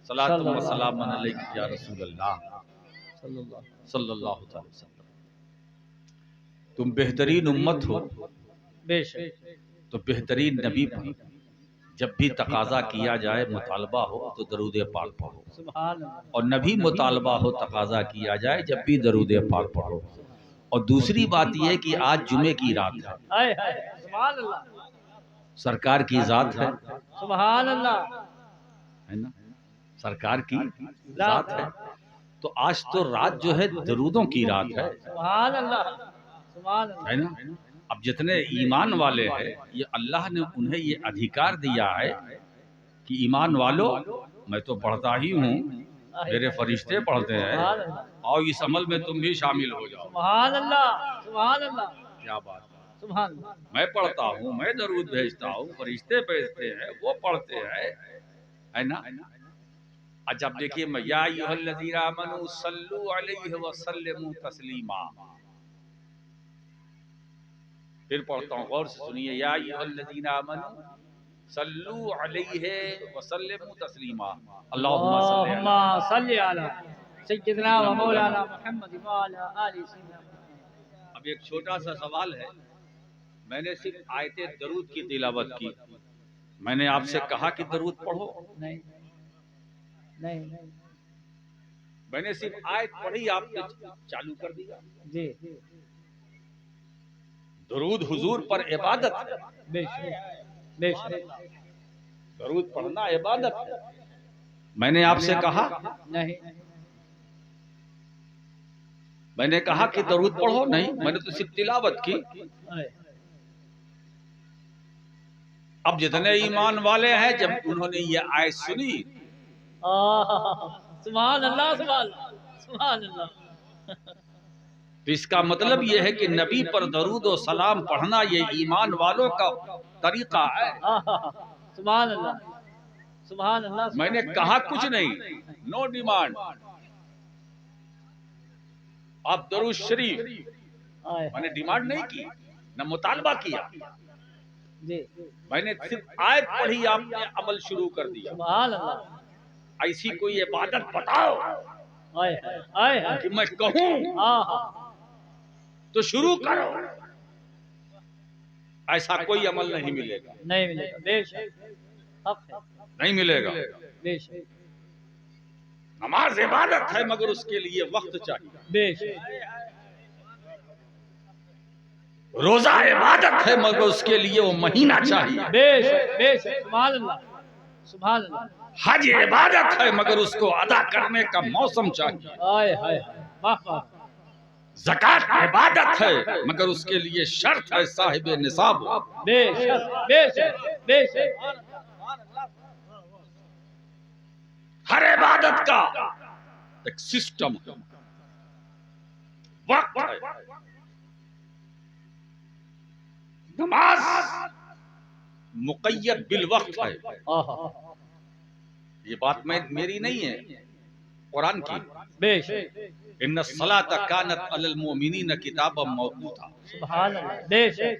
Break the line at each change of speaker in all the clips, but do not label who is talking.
सलातु व सलामुन अलैका या रसूलल्लाह सल्लल्लाहु अलैहि वसल्लम। तुम बेहतरीन उम्मत हो,
बेशक
तो बेहतरीन नबी पर जब भी तकाजा किया जाए, मुतालबा हो तो दरूद पाक पढ़ो,
सुभान अल्लाह।
और नबी मुतालबा हो तकाजा किया जाए जब भी दरूद पाक पढ़ो। और दूसरी बात यह कि आज जुमे की रात है,
हाय हाय सुभान अल्लाह
सरकार की जात है
सुभान अल्लाह।
है ना, सरकार की रात है। तो आज तो रात जो है दरूदों की रात है
सुभान अल्लाह सुभान अल्लाह।
है ना। अब जितने ईमान वाले हैं, ये अल्लाह ने उन्हें ये अधिकार दिया है कि ईमान वालों, मैं तो पढ़ता ही हूँ, मेरे फरिश्ते पढ़ते हैं, और इस अमल में तुम भी शामिल हो जाओ।
सुभान अल्लाह सुभान अल्लाह।
क्या बात है,
सुभान अल्लाह।
मैं पढ़ता हूँ, मैं दरूद भेजता हूँ, फरिश्ते भेजते हैं, वो पढ़ते हैं, है ना। अच्छा अब देखिए, मैं या अय्युहल्लज़ीना आमनू सल्लु अलैहि व सल्लिमू तस्लीमा, फिर पढ़ता हूँ, गौर से सुनिए, या अय्युहल्लज़ीना आमनू सल्लु अलैहि व सल्लिमू तस्लीमा,
अल्लाहुम्मा सल्लि अला सय्यिदना व मौलाना मुहम्मद व अला आलि सय्यिदना।
अब एक छोटा सा सवाल है, मैंने सिर्फ आयते दरूद की तिलावत की, मैंने आपसे कहा कि दरूद पढ़ो?
नहीं नहीं
मैंने सिर्फ आयत पढ़ी, आपने चालू कर दिया।
जी
दरूद हुजूर पर इबादत है,
बेशक बेशक।
दरूद पढ़ना इबादत है। मैंने आपसे कहा,
नहीं
मैंने कहा कि दरूद पढ़ो? नहीं, मैंने तो सिर्फ तिलावत की। अब जितने ईमान वाले हैं, जब उन्होंने ये आयत सुनी,
सुभान अल्लाह सुभान अल्लाह।
तो इसका मतलब यह है कि नबी पर दरूद और सलाम पढ़ना ये ईमान वालों का तरीका है।
सुभान अल्लाह सुभान अल्लाह।
मैंने कहा कुछ नहीं, नो डिमांड। आप दरूद शरीफ, मैंने डिमांड नहीं की, न मुतालबा किया,
जी
मैंने सिर्फ आयत पढ़ी, आपने अमल शुरू कर दिया।
सुभान अल्लाह।
ऐसी कोई इबादत बताओ
आए आए
कि मैं कहूं तो शुरू करो, ऐसा कोई अमल नहीं मिलेगा,
नहीं मिलेगा। बेशक हक है,
नहीं मिलेगा।
बेशक
नमाज इबादत है, मगर उसके लिए वक्त चाहिए।
बेशक
रोजा इबादत है, मगर उसके लिए वो महीना चाहिए।
बेशक बेशक सुभान अल्लाह सुभान अल्लाह।
हज इबादत है, मगर उसको अदा करने का मौसम चाहिए।
आए हाय वाह वाह।
ज़कात इबादत है, मगर उसके लिए शर्त है साहिब निसाब।
बेशक बेशक बेशक।
हर इबादत का एक सिस्टम है, वक्त है। नमाज मुक़य्यद बिल वक्त है। ये बात मेरी नहीं है, कुरान की।
बेशक
इन्ना सलात कानत अलल मोमिनीन किताबम मौक़ूता।
सुभान अल्लाह। बेशक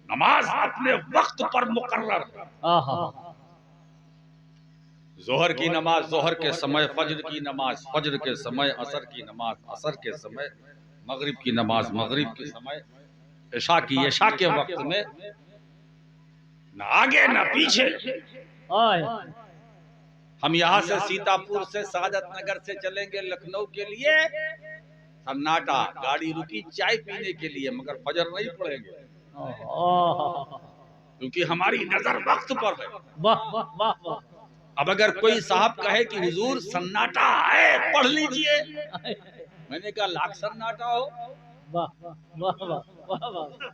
नमाज अपने वक्त पर मुकर्रर है। जोहर की नमाज जोहर के समय, फजर की नमाज फजर के समय, असर की नमाज असर के समय, मगरिब की नमाज मगरिब के समय, इशा की इशा के वक्त में, न आगे न पीछे। हम यहाँ से सीतापुर से सादत नगर से चलेंगे लखनऊ के लिए, सन्नाटा, गाड़ी रुकी चाय पीने के लिए, मगर फजर नहीं पढ़ेंगे, क्योंकि हमारी नजर वक्त पर है।
वाह वाह वाह वाह।
अब अगर कोई साहब कहे कि हुजूर सन्नाटा है, पढ़ लीजिए, मैंने कहा लाख सन्नाटा हो।
वाह वाह वाह वाह।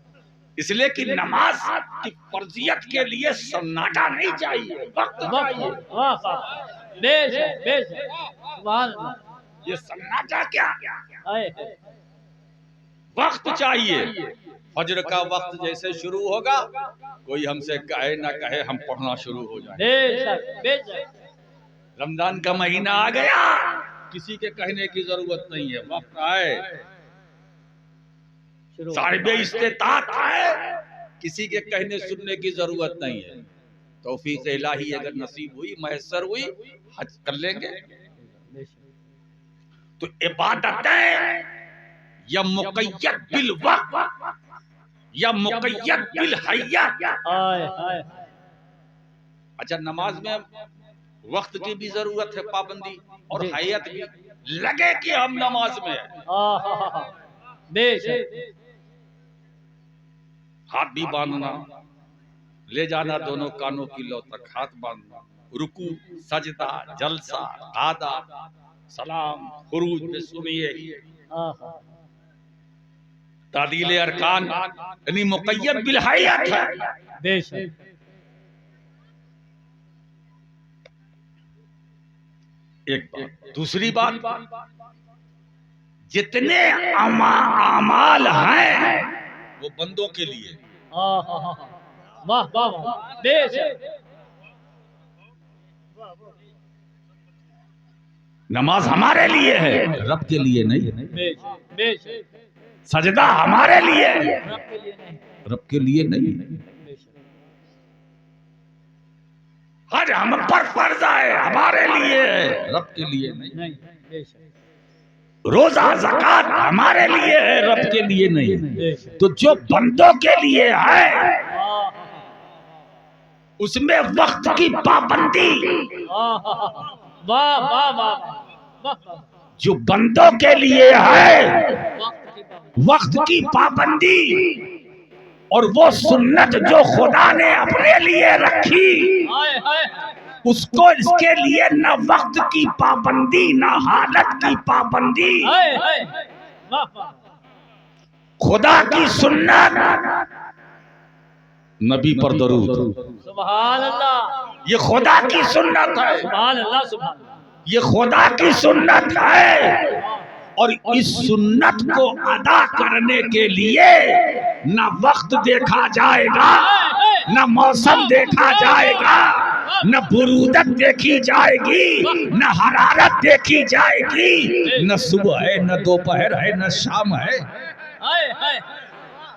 इसलिए
कि नमाज की फर्जियत के लिए सन्नाटा नहीं चाहिए, वक्त चाहिए।
वाह वाह। बेशक बेशक सुभान अल्लाह।
ये सन्नाटा क्या,
आए
वक्त चाहिए। फजर का वक्त जैसे शुरू होगा, कोई हमसे कहे ना कहे, हम पढ़ना शुरू हो जाए।
बेशक बेशक।
रमजान का महीना आ गया, किसी के कहने की जरूरत नहीं है, वक्त आए। साहिब इस्तेताअत है, किसी के कहने सुनने की जरूरत नहीं है। तौफीक इलाही अगर नसीब हुई, मैसर हुई, हज कर लेंगे। तो इबादतें या मुक़य्यद बिल वक्त या मुक़य्यद बिल हय्यत। अच्छा, नमाज में वक्त की भी जरूरत है, पाबंदी, और हय्यत भी, लगे कि हम नमाज में है। हाथ भी बांधना, ले जाना दोनों कानों की लौ तक हाथ बांधना, रुकू, सजदा, जलसा, आदा, सलाम, खुरूज में सुनिए, तादील अरकान, यानी मुक़य्यद बिल हय्यत है। एक बात। दूसरी बात, जितने अमाल हैं वो बंदों के लिए।
वाह वाह वाह, बेशक।
नमाज हमारे लिए है, रब के लिए नहीं।
बेशक बेशक।
सजदा हमारे लिए है,
रब के लिए नहीं।
रब के लिए नहीं। हज हम पर फर्ज है, हमारे लिए है, रब के लिए नहीं। रोजा ज़कात हमारे लिए है, रब के लिए नहीं। तो जो बंदों के लिए है उसमें वक्त की पाबंदी,
वाह वाह वाह,
जो बंदों के लिए है वक्त की पाबंदी, और वो सुन्नत जो खुदा ने अपने लिए रखी, उसको इसके लिए न वक्त की पाबंदी न हालत की पाबंदी। खुदा की सुन्नत, नबी पर दरूद,
सुभान अल्लाह,
ये खुदा की सुन्नत है।
सुभान अल्लाह, सुभान अल्लाह,
ये खुदा की सुन्नत है। और इस सुन्नत को अदा करने के लिए न वक्त देखा जाएगा, न मौसम देखा जाएगा, न बुरूदत देखी जाएगी, न हरारत देखी जाएगी, न सुबह है, न दोपहर है, न शाम है,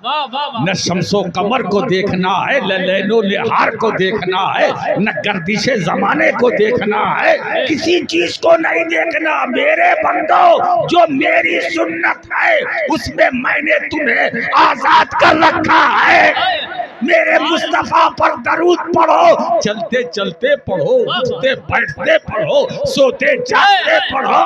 न शम्सो कमर को देखना है, न लैलो निहार को देखना है, न गर्दिशे जमाने को देखना है, किसी चीज को नहीं देखना। मेरे बंदो, जो मेरी सुन्नत है उसमें मैंने तुम्हें आजाद कर रखा है। मेरे मुस्तफा पर दरूद पढ़ो, चलते चलते पढ़ो, उठते बैठते पढ़ो, सोते जागते पढ़ो,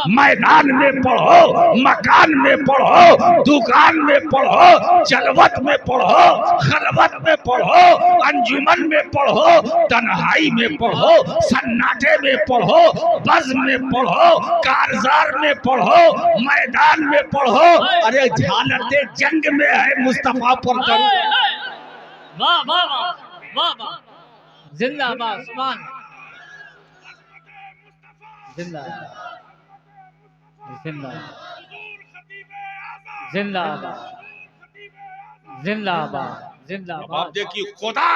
मैदान में पढ़ो, मकान में पढ़ो, दुकान में पढ़ो, जलवत में पढ़ो, खलवत में पढ़ो, अंजुमन में पढ़ो, तन्हाई में पढ़ो, सन्नाटे में पढ़ो, बज़्म में पढ़ो, कारज़ार में पढ़ो, मैदान में पढ़ो। अरे हालते जंग में है मुस्तफा पर दरूद।
वाह वाह वाह वाह, जिंदाबाद, सुभान, जिंदाबाद जिंदाबाद जिंदाबाद जिंदाबाद जिंदाबाद।
आप देखिए, खुदा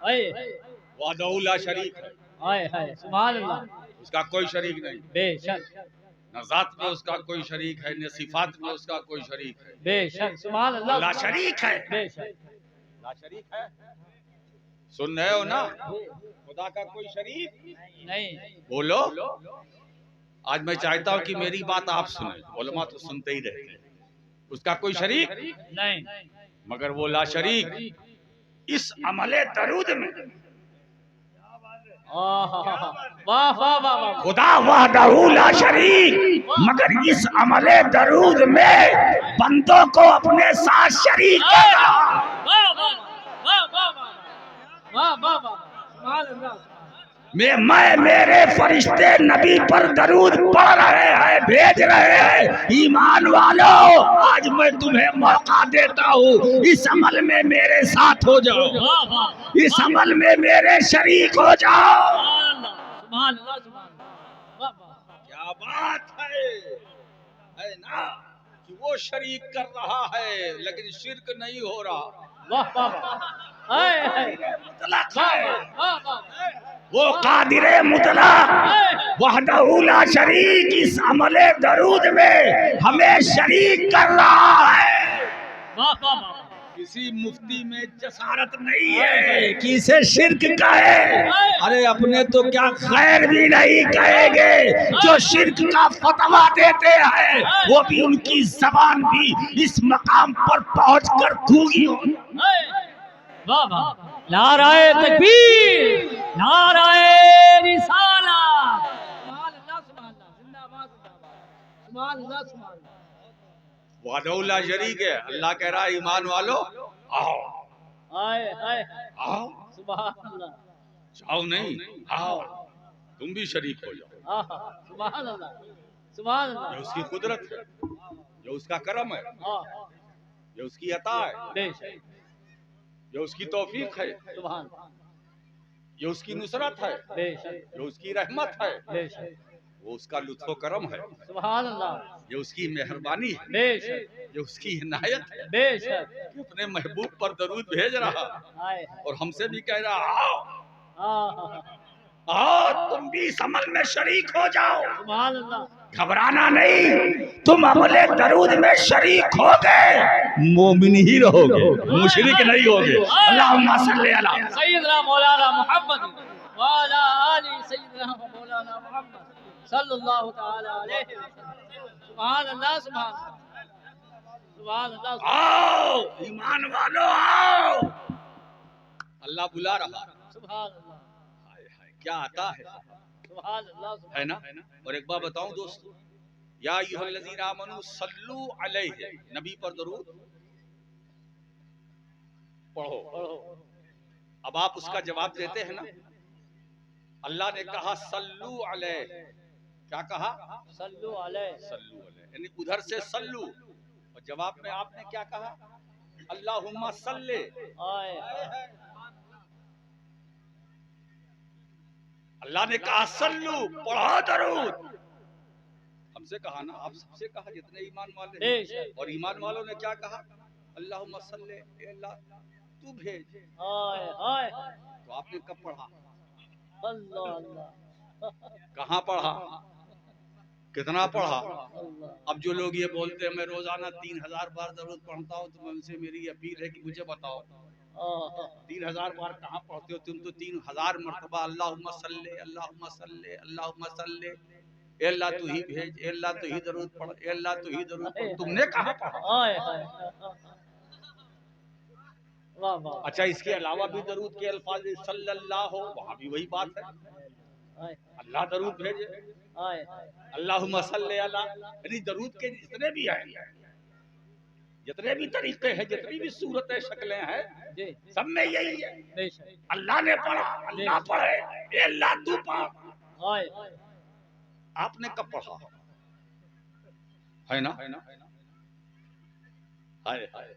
वाहदहुल्ला शरीक है,
सुभान अल्लाह,
उसका कोई शरीक नहीं।
बेशक,
न ज़ात में उसका कोई शरीक है, न सिफात में उसका कोई शरीक है।
बेशक, सुभान अल्लाह,
ला शरीक है,
बेशक,
ला शरीक है। सुन रहे हो ना, खुदा का कोई शरीक
नहीं।
बोलो। आज मैं चाहता हूं कि मेरी बात आप सुने, उलमा तो सुनते ही रहते हैं। उसका कोई शरीक
नहीं,
मगर वो ला शरीक इस अमले दरूद में।
वाह वाह वाह,
खुदा वहदहू ला शरीक, मगर इस अमले दरूद में बंदों को अपने साथ शरीक करना। मैं मेरे फरिश्ते नबी पर दरूद पढ़ रहे हैं, भेज रहे हैं। ईमान वालों, आज मैं तुम्हें मौका देता हूँ, इस अमल में मेरे साथ हो जाओ, इस अमल में मेरे शरीक हो जाओ। क्या बात है ना, कि वो शरीक कर रहा है लेकिन शिर्क नहीं हो रहा। मुतलक है, वो कादिरे मुतलक वहदहू ला शरीक इस अमले दरूद में हमें शरीक कर रहा है। किसी मुफ्ती में जसारत नहीं है कि इसे शिर्क कहे। अरे अपने तो क्या खैर भी नहीं कहेंगे, जो शिर्क का फतवा देते हैं वो भी उनकी जबान भी इस मकाम पर पहुंचकर गूंगी हो।
वाह वाह, नाराए तकबीर, नाराए रिसालत, सुभान अल्लाह, सुभान अल्लाह, जिंदाबाद जिंदाबाद, सुभान अल्लाह, सुभान अल्लाह।
वादौला शरीक है, अल्लाह कह रहा है ईमान वालो आओ
हाय हाय,
आओ,
सुभान अल्लाह,
जाओ नहीं आओ, तुम भी शरीक हो जाओ।
आहा, सुभान अल्लाह, सुभान
ये
अल्लाह,
उसकी कुदरत है, ये उसका करम है,
हाँ,
ये उसकी अता है,
बेशक,
ये उसकी तौफीक है,
सुभान,
ये उसकी नुसरत है,
बेशक,
ये उसकी रहमत है,
बेशक,
वो उसका लुत्फो करम है,
सुभान अल्लाह,
ये उसकी मेहरबानी है,
बेशक,
ये उसकी इनायत है
बेशक,
कि अपने महबूब पर दरूद भेज रहा
हाय,
और हमसे भी कह रहा आओ
आहा,
आओ, तुम भी इस अमल में शरीक हो जाओ।
सुभान अल्लाह,
घबराना नहीं, तुम अमले दरूद में शरीक हो गए, मोमिन ही रहोगे, मुशरिक नहीं होगे। अल्लाहुम्मा सल्ली अला
सैयदना मौलाना मोहम्मद व अला आलि सैयदना मौलाना मोहम्मद सल्लल्लाहु तआला अलैहि वसल्लम। सुभान अल्लाह, सुभान अल्लाह, सुभान अल्लाह,
आओ ईमान वालों आओ, अल्लाह बुला रहा।
सुभान अल्लाह,
हाय हाय क्या आता है,
सुभान अल्लाह,
है ना। और एक बार बताऊं दोस्तों, या अय्युहल्लज़ीना आमनू सल्लू अलैहि, नबी पर दरूद पढ़ो। अब आप उसका जवाब देते हैं ना, अल्लाह ने कहा सल्लू अलैहि, क्या कहा,
सल्लु अलैहि,
सल्लू अलैहि, यानी उधर से सल्लू, और जवाब में आपने क्या कहा, अल्लाहुम्मा सल्ले।
हाय,
अल्लाह ने कहा सल्लू, पढ़ो दरूद। हमसे कहा ना, आप सबसे कहा जितने ईमान वाले हैं।
बेशक,
और ईमान वालों ने क्या कहा, अल्लाहुम्मा सल्ले, ए अल्लाह तू भेज।
हाय हाय,
तो आपने कब पढ़ा,
अल्लाह अल्लाह,
कहाँ पढ़ा, कितना पढ़ा।
अल्लाह,
अब जो लोग ये बोलते हैं मैं रोजाना 3000 बार दरूद पढ़ता हूँ, तो उनसे मेरी अपील है कि मुझे बताओ
आहा,
3000 बार कहाँ पढ़ते हो तुम, तो 3000 मरतबा अल्लाहुम्मा सल्ले, अल्लाहुम्मा सल्ले, अल्लाहुम्मा सल्ले, ए अल्लाह तू ही भेज, ए अल्लाह तू ही दरूद पढ़, ए अल्लाह तू ही दरूद पढ़, तुमने कहाँ पढ़ा।
हाय हाय, वाह वाह,
अच्छा इसके अलावा भी दरूद के अल्फाज सल्लल्लाहु, वहाँ भी वही बात है,
हाय
अल्लाह दरूद भेजे,
हाय,
अल्लाहुम्मा सल्ले अला, यानी दरूद के जितने भी हैं, जितने भी तरीके हैं, जितनी भी सूरतें शक्लें हैं,
जी,
सब में यही है,
बेशक,
अल्लाह ने पढ़ा, अल्लाह पढ़े, ए अल्लाह तू पढ़।
हाय,
आपने कब पढ़ा, है ना। हाय हाय,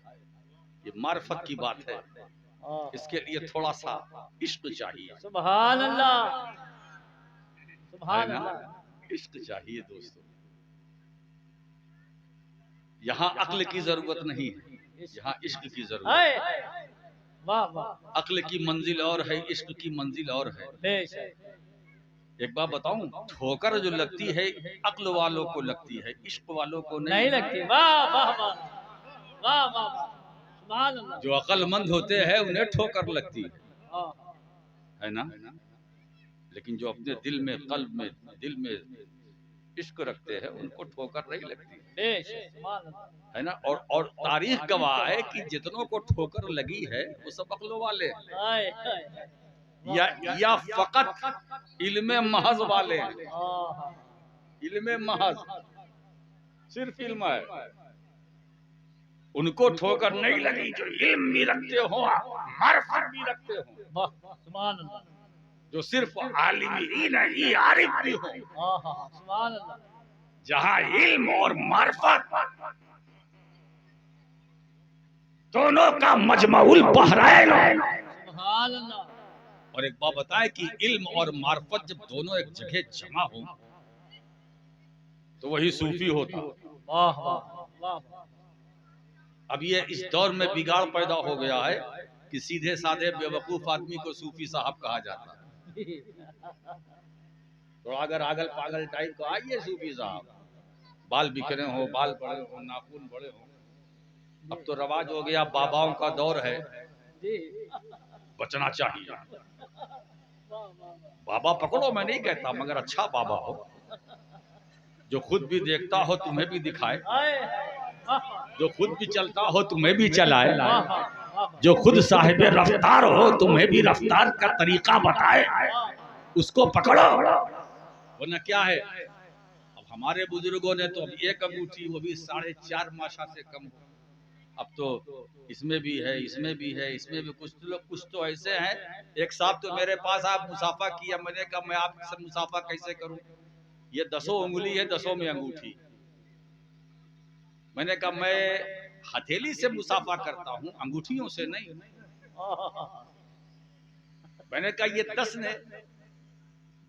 ये मार्फत की बात है,
आहा,
इसके लिए थोड़ा सा इश्क चाहिए,
सुभान अल्लाह,
है
सुभान
ना,
अल्लाह,
इश्क चाहिए दोस्तों। यहाँ अक्ल की जरूरत नहीं है, यहाँ इश्क की जरूरत
हाय
है।
हाय, वाह वाह,
अक्ल की मंजिल और है, इश्क की मंजिल और है।
बेशक,
एक बात बताऊं, ठोकर जो लगती है अक्ल वालों को लगती है, इश्क वालों को
नहीं लगती, वाह वाह वाह, वाह वाह वाह, सुभान अल्लाह,
जो अक्लमंद होते हैं उन्हें ठोकर लगती
आहा,
है ना। लेकिन जो अपने दिल में, कल्ब में, दिल में इश्क रखते हैं उनको ठोकर नहीं लगती,
बेशक, सुभान अल्लाह,
है ना। और तारीख गवाह है कि जितनों को ठोकर लगी है वो सब अक्ल वाले हैं,
हाय हाय,
या फकत इल्म महज वाले हैं।
आहा,
इल्म महज, सिर्फ इल्म है, उनको ठोकर नहीं लगी जो इल्म भी रखते हो, मार्फत भी रखते हो,
वाह, सुभान अल्लाह,
जो सिर्फ आलिम ही नहीं आरिफ भी हो।
आहा, सुभान अल्लाह,
जहाँ इल्म और मार्फत दोनों का मजमउल बहरैन हो।
सुभान अल्लाह,
और एक बात बताएं कि इल्म और मार्फत जब दोनों एक जगह जमा हो तो वही सूफी होता।
वाह वाह वाह,
अब ये इस दौर में बिगाड़ पैदा हो गया है कि सीधे साधे बेवकूफ आदमी को सूफी साहब कहा जाता है। तो अगर आगल पागल टाइप का आइए सूफी साहब, बाल बिखरे हो, बाल बड़े हो, नाखून बड़े हो, अब तो रवाज हो गया, बाबाओं का दौर है,
जी।
बचना चाहिए।
वाह वाह
बाबा पकड़ो, मैं नहीं कहता, मगर अच्छा बाबा हो, जो खुद भी देखता हो तुम्हें भी दिखाए, जो खुद भी चलता हो तुम्हें भी चलाए, जो खुद साहिब रफ्तार हो तुम्हें भी रफ्तार का तरीका बताए, उसको पकड़ो। वरना क्या है, अब हमारे बुजुर्गों ने तो अब एक अंगूठी, वो भी 4.5 माशा से कम, अब तो इसमें भी है, इसमें भी है, इसमें भी। कुछ तो ऐसे हैं, एक साहब तो मेरे पास आप मुसाफा किया, मैंने कहा मैं आपसे मुसाफा कैसे करूं, ये 10 उंगली है, 10 में अंगूठी। मैंने कहा मैं हथेली से मुसाफा करता हूं, अंगूठियों से नहीं। मैंने कहा ये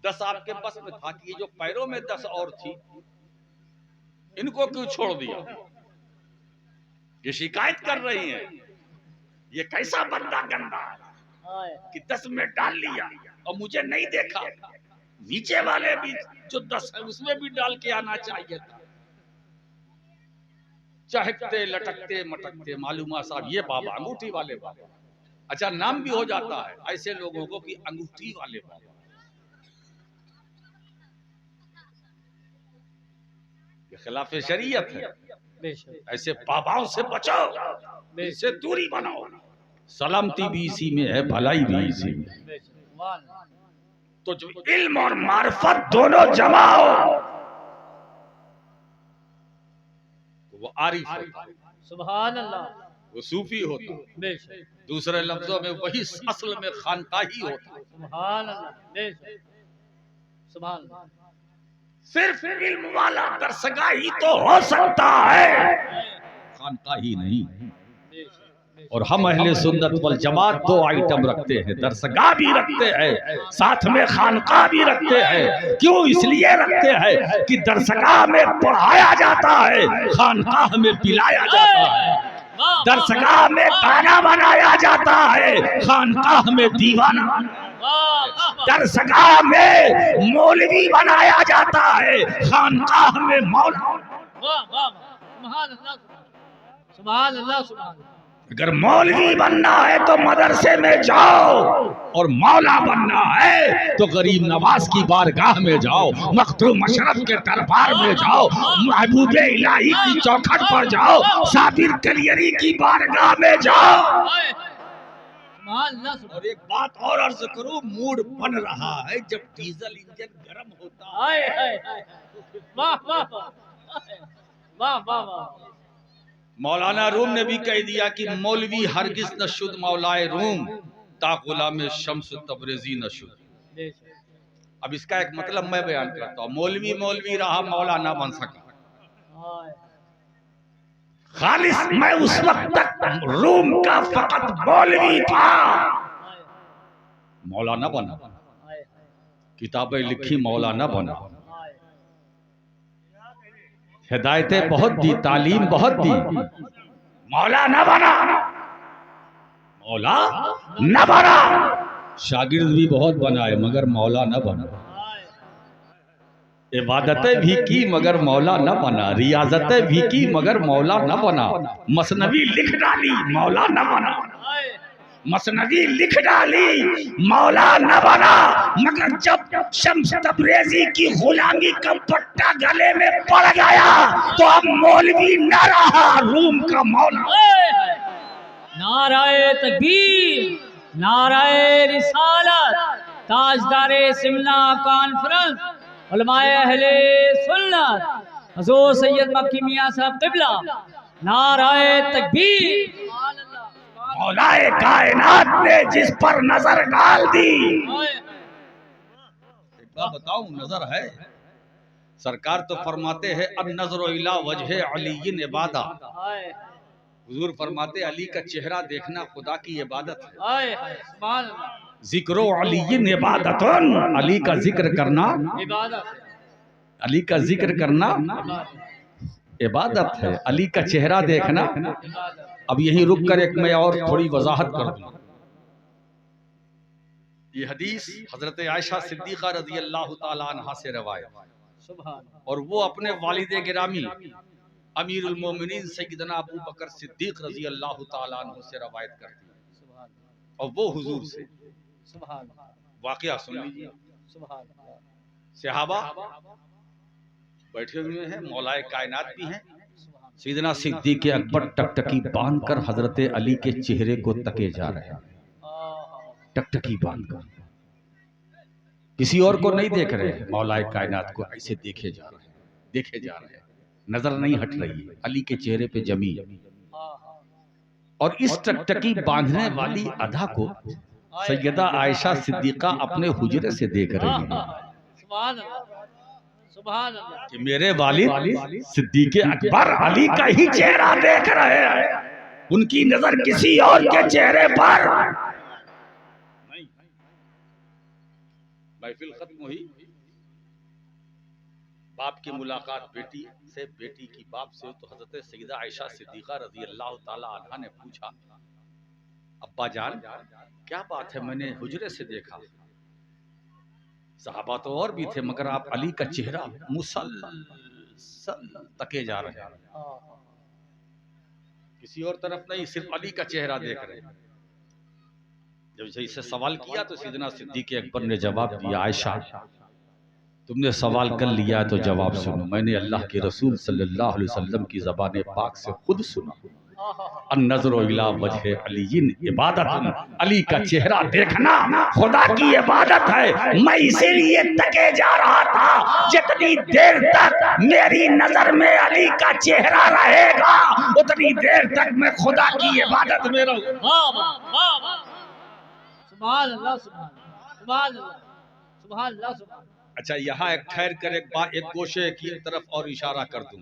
10 आपके बस में था कि ये जो पैरों में 10 और थी, इनको क्यों छोड़ दिया? ये शिकायत कर रही हैं, ये कैसा बंदा गंदा है कि 10 में डाल लिया और मुझे नहीं देखा, नीचे वाले भी जो 10 है उसमें भी डाल के आना चाहिए था। चहकते लटकते मटकते, मालूमा साहब ये बाबा अंगूठी वाले बाबा। अच्छा, नाम भी हो जाता है ऐसे लोगों को कि अंगूठी वाले बाबा। ये खिलाफ शरीयत है, ऐसे बाबाओं से बचो, इससे दूरी बनाओ। सलामती भी इसी में है, भलाई भी इसी में। तो जो इल्म और मार्फत दोनों जमाओ, तो वो आरिफ होता है,
सुभान अल्लाह,
वो सूफी होता है। दूसरे लफ्जों में वही असल में खानकाही होता है।
सुभान अल्लाह, सुभान अल्लाह।
सिर्फ इल्म वाला दरसगाही तो हो सकता है, खानकाही नहीं। और हम अहले सुन्नत वल जमात 2 आइटम रखते हैं, दरसगाह भी रखते हैं, साथ में खानकाह भी रखते हैं। क्यों? इसलिए रखते हैं कि दरसगाह में पढ़ाया जाता है, खानकाह में पिलाया जाता है। दरसगाह में गाना बनाया जाता है, खानकाह में दीवाना। दरसगाह में मौलवी बनाया जाता है, खानकाह में मौला।
सुभान अल्लाह, सुभान।
अगर मौलवी बनना है तो मदरसे में जाओ, और मौला बनना है तो गरीब नवाज की बारगाह में जाओ, मखदूम अशरफ के दरबार में जाओ, महबूब इलाही की चौखट पर जाओ, साबिर कलियरी की बारगाह में जाओ। और एक बात और अर्ज करूं, मूड बन रहा है जब डीजल इंजन गर्म होता है।
वाह वाह वाह वाह वाह।
मौलाना रूम ने भी कह दिया कि मौलवी हरगिज न शुद्ध मौलाए रूम, ता गुलाम शम्स तबरेजी न शुद्ध। अब इसका एक मतलब मैं बयान करता हूँ, मौलवी मौलवी रहा, मौला ना बन सका। खालिस मैं उस वक्त तक रूम का फकत मौलवी था, मौला ना बना, किताबें लिखी, मौला ना बना, हिदायतें बहुत दी, तालीम बहुत दी, मौला न बना, मौला न बना। शागिर्द भी बहुत बनाए मगर मौला न बना, इबादतें भी की मगर मौला न बना, रियाजतें भी की मगर मौला न बना, मसनवी लिख डाली मौला न बना, मसनवी लिख डाली मौला न बना। मगर जब शम्स तबरेजी की गुलामी का पट्टा गले में पड़ गया तो अब मौलवी न रहा, रूम का मौला।
नाराए तकबीर, नाराए रिसालत, ताजदारे सिमला कॉन्फ्रेंस, उलमाए अहले सुन्नत, हुजूर सैयद मक्की मियां साहब क़िबला, नाराए तकबीर।
मौलाए कायनात ने जिस पर नजर डाल दी, एक बात बताऊं, नजर है। सरकार तो फरमाते हैं अन नजर इला वजह अलीइन इबादा, हुजूर फरमाते अली का चेहरा देखना खुदा की इबादत है। जिक्रो अलीइन इबादतुन, अली का जिक्र करना
इबादत,
अली का जिक्र करना इबादत है, अली का चेहरा देखना। अब यही रुक कर एक मैं और थोड़ी वजाहत कर दूं। ये हदीस हजरत आयशा सिद्दीक़ा रज़ी अल्लाह ताला अन्हा से रवायत, और वो अपने वालिद गिरामी अमीरुल मोमिनीन सैयदना अबू बकर सिद्दीक रजी अल्लाह ताला अन्हु से रवायत करती है, और वो हुजूर से वाकया सुन लीजिए। सहाबा बैठे हुए हैं, मौलाए कायनात भी हैं। सैयदना सिद्दीक अकबर टकटकी बांधकर हजरत अली के चेहरे को तके जा रहे हैं, टकटकी बांधकर, किसी और को नहीं देख रहे हैं, मौलाए कायनात को ऐसे देखे जा रहे हैं, देखे जा रहे हैं, नजर नहीं हट रही है अली के चेहरे पे जमी। और इस टकटकी बांधने वाली अदा को सैयदा आयशा सिद्दीका अपने हुजरे से देख रही है कि मेरे वालिद सिद्दीक अकबर अली का ही चेहरा देख रहे हैं, उनकी नजर किसी और के चेहरे पर नहीं। महफिल खत्म हुई, बाप की मुलाकात बेटी से, बेटी की बाप से, तो हजरत सैयदा आयशा सिद्दीका रजी अल्लाह ताला अन्हा ने पूछा, अब्बा जान क्या बात है, मैंने हुजरे से देखा, सहाबा तो और भी थे मगर आप अली का चेहरा मुसलसल तके जा रहे हैं, किसी और तरफ नहीं, सिर्फ अली का चेहरा देख रहे हैं। जब इससे सवाल किया तो सैयदना सिद्दीक अकबर ने जवाब दिया, आयशा तुमने सवाल कर लिया तो जवाब सुनो, मैंने अल्लाह के रसूल सल्लल्लाहु अलैहि वसल्लम की ज़बान पाक से खुद सुना, अन्नज़रु इला वजह अलीयिन इबादतुन, अली का चेहरा देखना खुदा की इबादत है। मैं इसीलिए तके जा रहा था, जितनी देर तक मेरी नजर में अली का चेहरा रहेगा उतनी देर तक मैं खुदा की इबादत में रहूंगा।
सुभान अल्लाह, सुभान अल्लाह, सुभान अल्लाह, सुभान।
अच्छा, यहाँ एक ठहर कर एक गोशे की तरफ और इशारा कर दूं।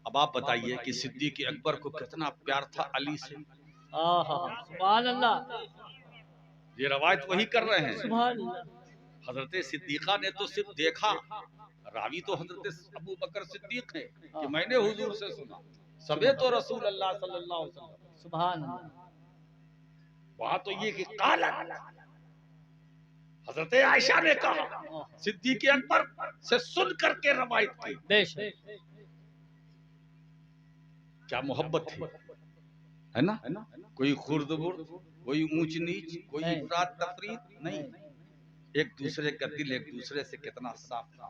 अब आप बताइए कि सिद्दीक अकबर को कितना प्यार था अली से।
सुभान अल्लाह,
ये रवायत वही कर रहे हैं।
सुभान अल्लाह।
हजरत सिद्दीका ने तो सिर्फ देखा, रावी तो हजरत अबू बकर सिद्दीक है कि मैंने हुजूर से सुना, सबे तो रसूल अल्लाह सल्लल्लाहु अलैहि वसल्लम।
सुभान अल्लाह।
वहां तो ये कि काला हजरत आयशा ने कहा, सिद्दीक अकबर से सुन करके रवायत की।
बेशक,
क्या मोहब्बत थी, है ना? कोई खुर्द-बुर्द, कोई ऊंच नीच, कोई इफरात तफरीत नहीं, एक दूसरे का दिल एक दूसरे से कितना साफ था।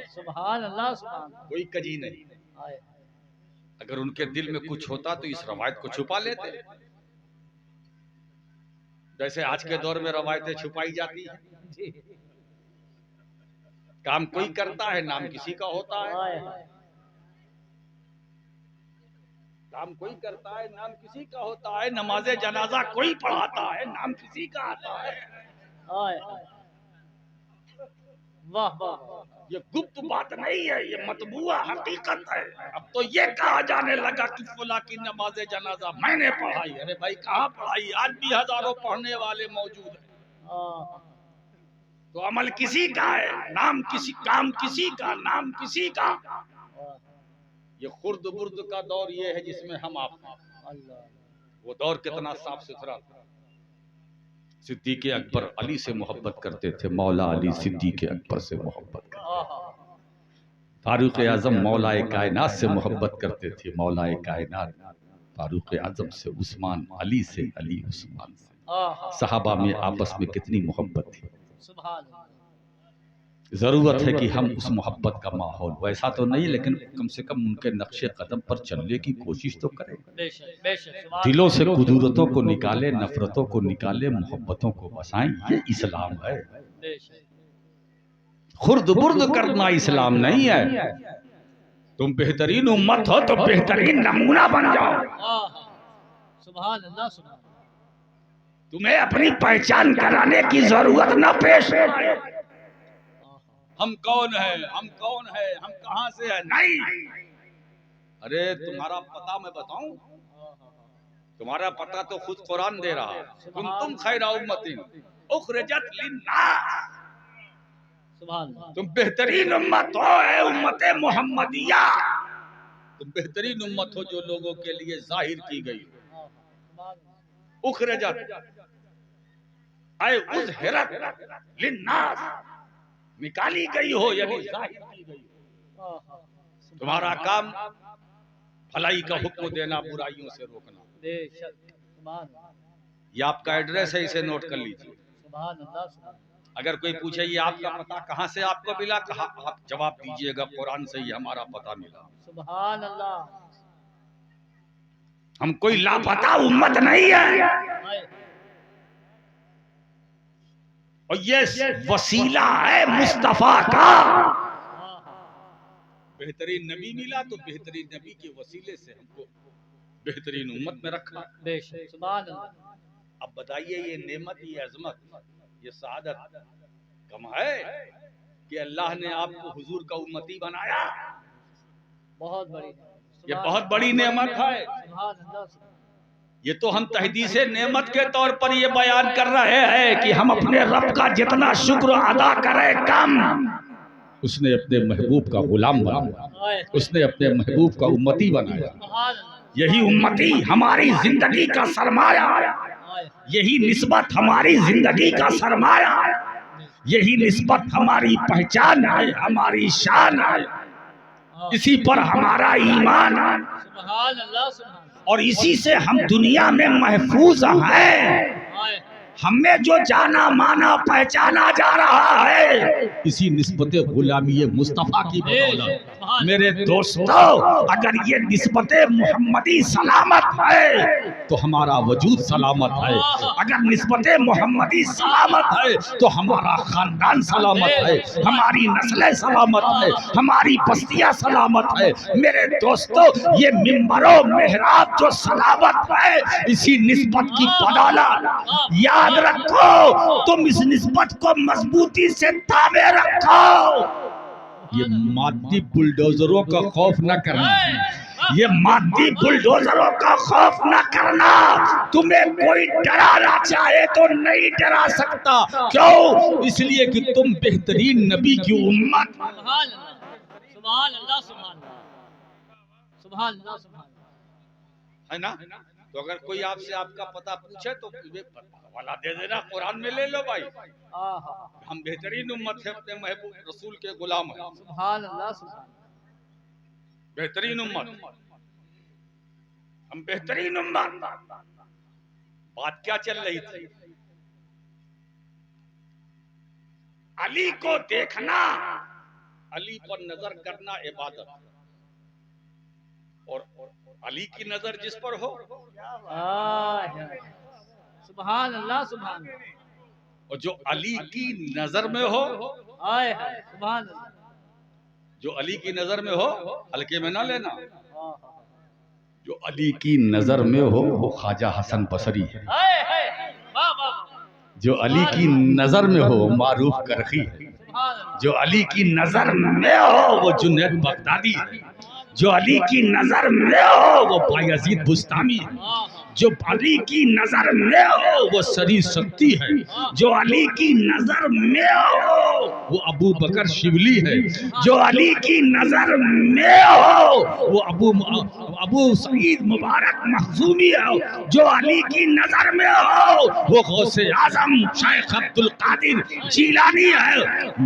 सुभान अल्लाह, सुभान,
कोई कजी नहीं। अगर उनके दिल में कुछ होता तो इस रवायत को छुपा लेते, जैसे आज के दौर में रवायतें छुपाई जाती हैं। काम कोई करता है, नाम किसी का होता है, काम कोई करता है, नाम किसी का होता है, नमाजे जनाजा कोई पढ़ाता है, नाम किसी का आता है।
वाह वाह,
ये गुप्त बात नहीं है, ये मतबूआ हकीकत है। अब तो ये कहा जाने लगा कि फुला की नमाजे जनाजा मैंने पढ़ाई। अरे भाई कहाँ पढ़ाई, आज भी हजारों पढ़ने वाले मौजूद हैं। तो अमल किसी का है, नाम किसी, काम किसी का, नाम किसी का। ये खुर्द बुर्द का दौर ये है जिसमें हम आप, वो दौर कितना साफ सुथरा था। सिद्दीक अकबर अली से मोहब्बत करते थे, मौला अली सिद्दीक अकबर से मोहब्बत करते। फारूक आजम मौलाए कायनात से मोहब्बत करते थे, मौलाए कायनात फारूक आजम से, उस्मान अली से, अली उस्मान से। सहाबा में आपस में कितनी मोहब्बत थी। जरूरत है कि हम उस मोहब्बत का माहौल, वैसा तो नहीं लेकिन कम से कम उनके नक्शे कदम पर चलने की कोशिश तो करें। दिलों से कुदूरतों को निकाले, नफरतों को निकाले, मोहब्बतों को बसाएं, ये इस्लाम है। खुर्द बुर्द करना इस्लाम नहीं है। तुम बेहतरीन उम्मत हो तो बेहतरीन नमूना बन जाओ।
सुभान अल्लाह, सुभान।
तुम्हें अपनी पहचान कराने की जरूरत न पेश आए। हम कौन है, हम कौन है, हम कहां से है, नहीं। अरे तुम्हारा पता मैं बताऊं, तुम्हारा पता तो खुद कुरान दे रहा है। तुम खैरा उम्मतिन उखरिजत लिन्नास, तुम बेहतरीन उम्मत हो, है उम्मत मोहम्मदिया। तुम बेहतरीन उम्मत हो जो लोगों के लिए जाहिर की गई। उखरिजत आए उज़हिरत लिन्नास, निकाली गई हो, यानी जाहिर की गई। तुम्हारा काम भलाई का हुक्म देना, बुराइयों से रोकना।
बेशक, सुभान अल्लाह,
ये आपका एड्रेस है, इसे नोट कर लीजिए।
सुभान अल्लाह, सुभान
अगर कोई पूछे ये आपका पता कहाँ से आपको मिला, कहा आप जवाब दीजिएगा कुरान से ही हमारा पता मिला।
सुभान अल्लाह।
हम कोई लापता उम्मत नहीं है,
हाय,
और ये वसीला है मुस्तफा का।
हाँ,
बेहतरीन नबी मिला तो बेहतरीन नबी के वसीले से हमको बेहतरीन उम्मत में रखा।
बेशक, सुभान अल्लाह।
अब बताइए ये नेमत, ये अजमत, ये सादत कम है कि अल्लाह ने आपको हुजूर का उम्मती बनाया।
बहुत बड़ी,
ये बहुत बड़ी नेमत है।
सुभान अल्लाह,
ये तो हम तहदीसे नेमत के तौर पर ये बयान कर रहे हैं कि हम अपने रब का जितना शुक्र अदा करें कम। उसने अपने महबूब का गुलाम बनाया,
हाय,
उसने अपने महबूब का उम्मती बनाया।
सुभान अल्लाह,
यही उम्मती हमारी जिंदगी का सरमाया,
हाय,
यही निस्बत हमारी जिंदगी का सरमाया, यही निस्बत हमारी पहचान है, हमारी शान है।
हाँ,
इसी पर हमारा ईमान है
सुभान अल्लाह, सुभान अल्लाह,
और इसी से हम दुनिया में महफूज हैं।
हाय,
हमें जो जाना माना पहचाना जा रहा है इसी निस्बत गुलामी मुस्तफ़ा की बदौलत।
बेशक,
मेरे दोस्तों, अगर ये निस्बत मोहम्मदी सलामत है तो हमारा वजूद सलामत है। अगर निस्बत मोहम्मदी सलामत है तो हमारा खानदान सलामत है, हमारी नस्लें सलामत है, हमारी बस्तियां सलामत है। मेरे दोस्तों, ये मिंबरों मेहराब जो सलामत है इसी निस्बत की बदौलत। याद रखो, तुम इस निस्बत को मजबूती से ताबे रखो। ये मादी बुलडोजरों का खौफ न करना, ये मादी बुलडोजरों का खौफ न करना। तुम्हें कोई डराना चाहे तो नहीं डरा सकता। क्यों? इसलिए कि तुम बेहतरीन नबी की उम्मत।
सुभान अल्लाह, सुभान अल्लाह, सुभान अल्लाह, सुभान अल्लाह, सुभान अल्लाह,
है ना? तो अगर कोई आपसे आपका पता पूछे तो वाला दे देना, कुरान में ले लो भाई।
आहा,
हम बेहतरीन उम्मत है, अपने महबूब रसूल के गुलाम हैं।
सुभान अल्लाह, सुभान अल्लाह,
बेहतरीन उम्मत, हम बेहतरीन उम्मत। बात क्या चल रही थी? अली को देखना, अली पर नजर करना इबादत, और अली की नजर जिस पर हो,
सुभान अल्लाह, सुभान अल्लाह,
और जो अली की नजर में हो,
हाय हाय, सुभान अल्लाह,
जो अली की नजर में हो हल्के में ना लेना।
आहा,
जो अली की नजर में हो वो ख्वाजा हसन बसरी है।
हाय हाय, वाह वाह,
जो अली की नजर में हो मारूफ करखी है।
सुभान अल्लाह,
जो अली की नजर में हो वो जुनैद बगदादी है। जो अली की नजर में हो वो बायजीद बुस्तामी है।
आहा,
जो अली की नजर में हो वो सरी शक्ति है। जो अली की नजर में हो वो अबू बकर शिवली है। जो अली की नजर में हो वो अबू सईद मुबारक मखजूमी है। जो अली की नजर में हो वो गौसे आजम शेख अब्दुल कादिर जीलानी है।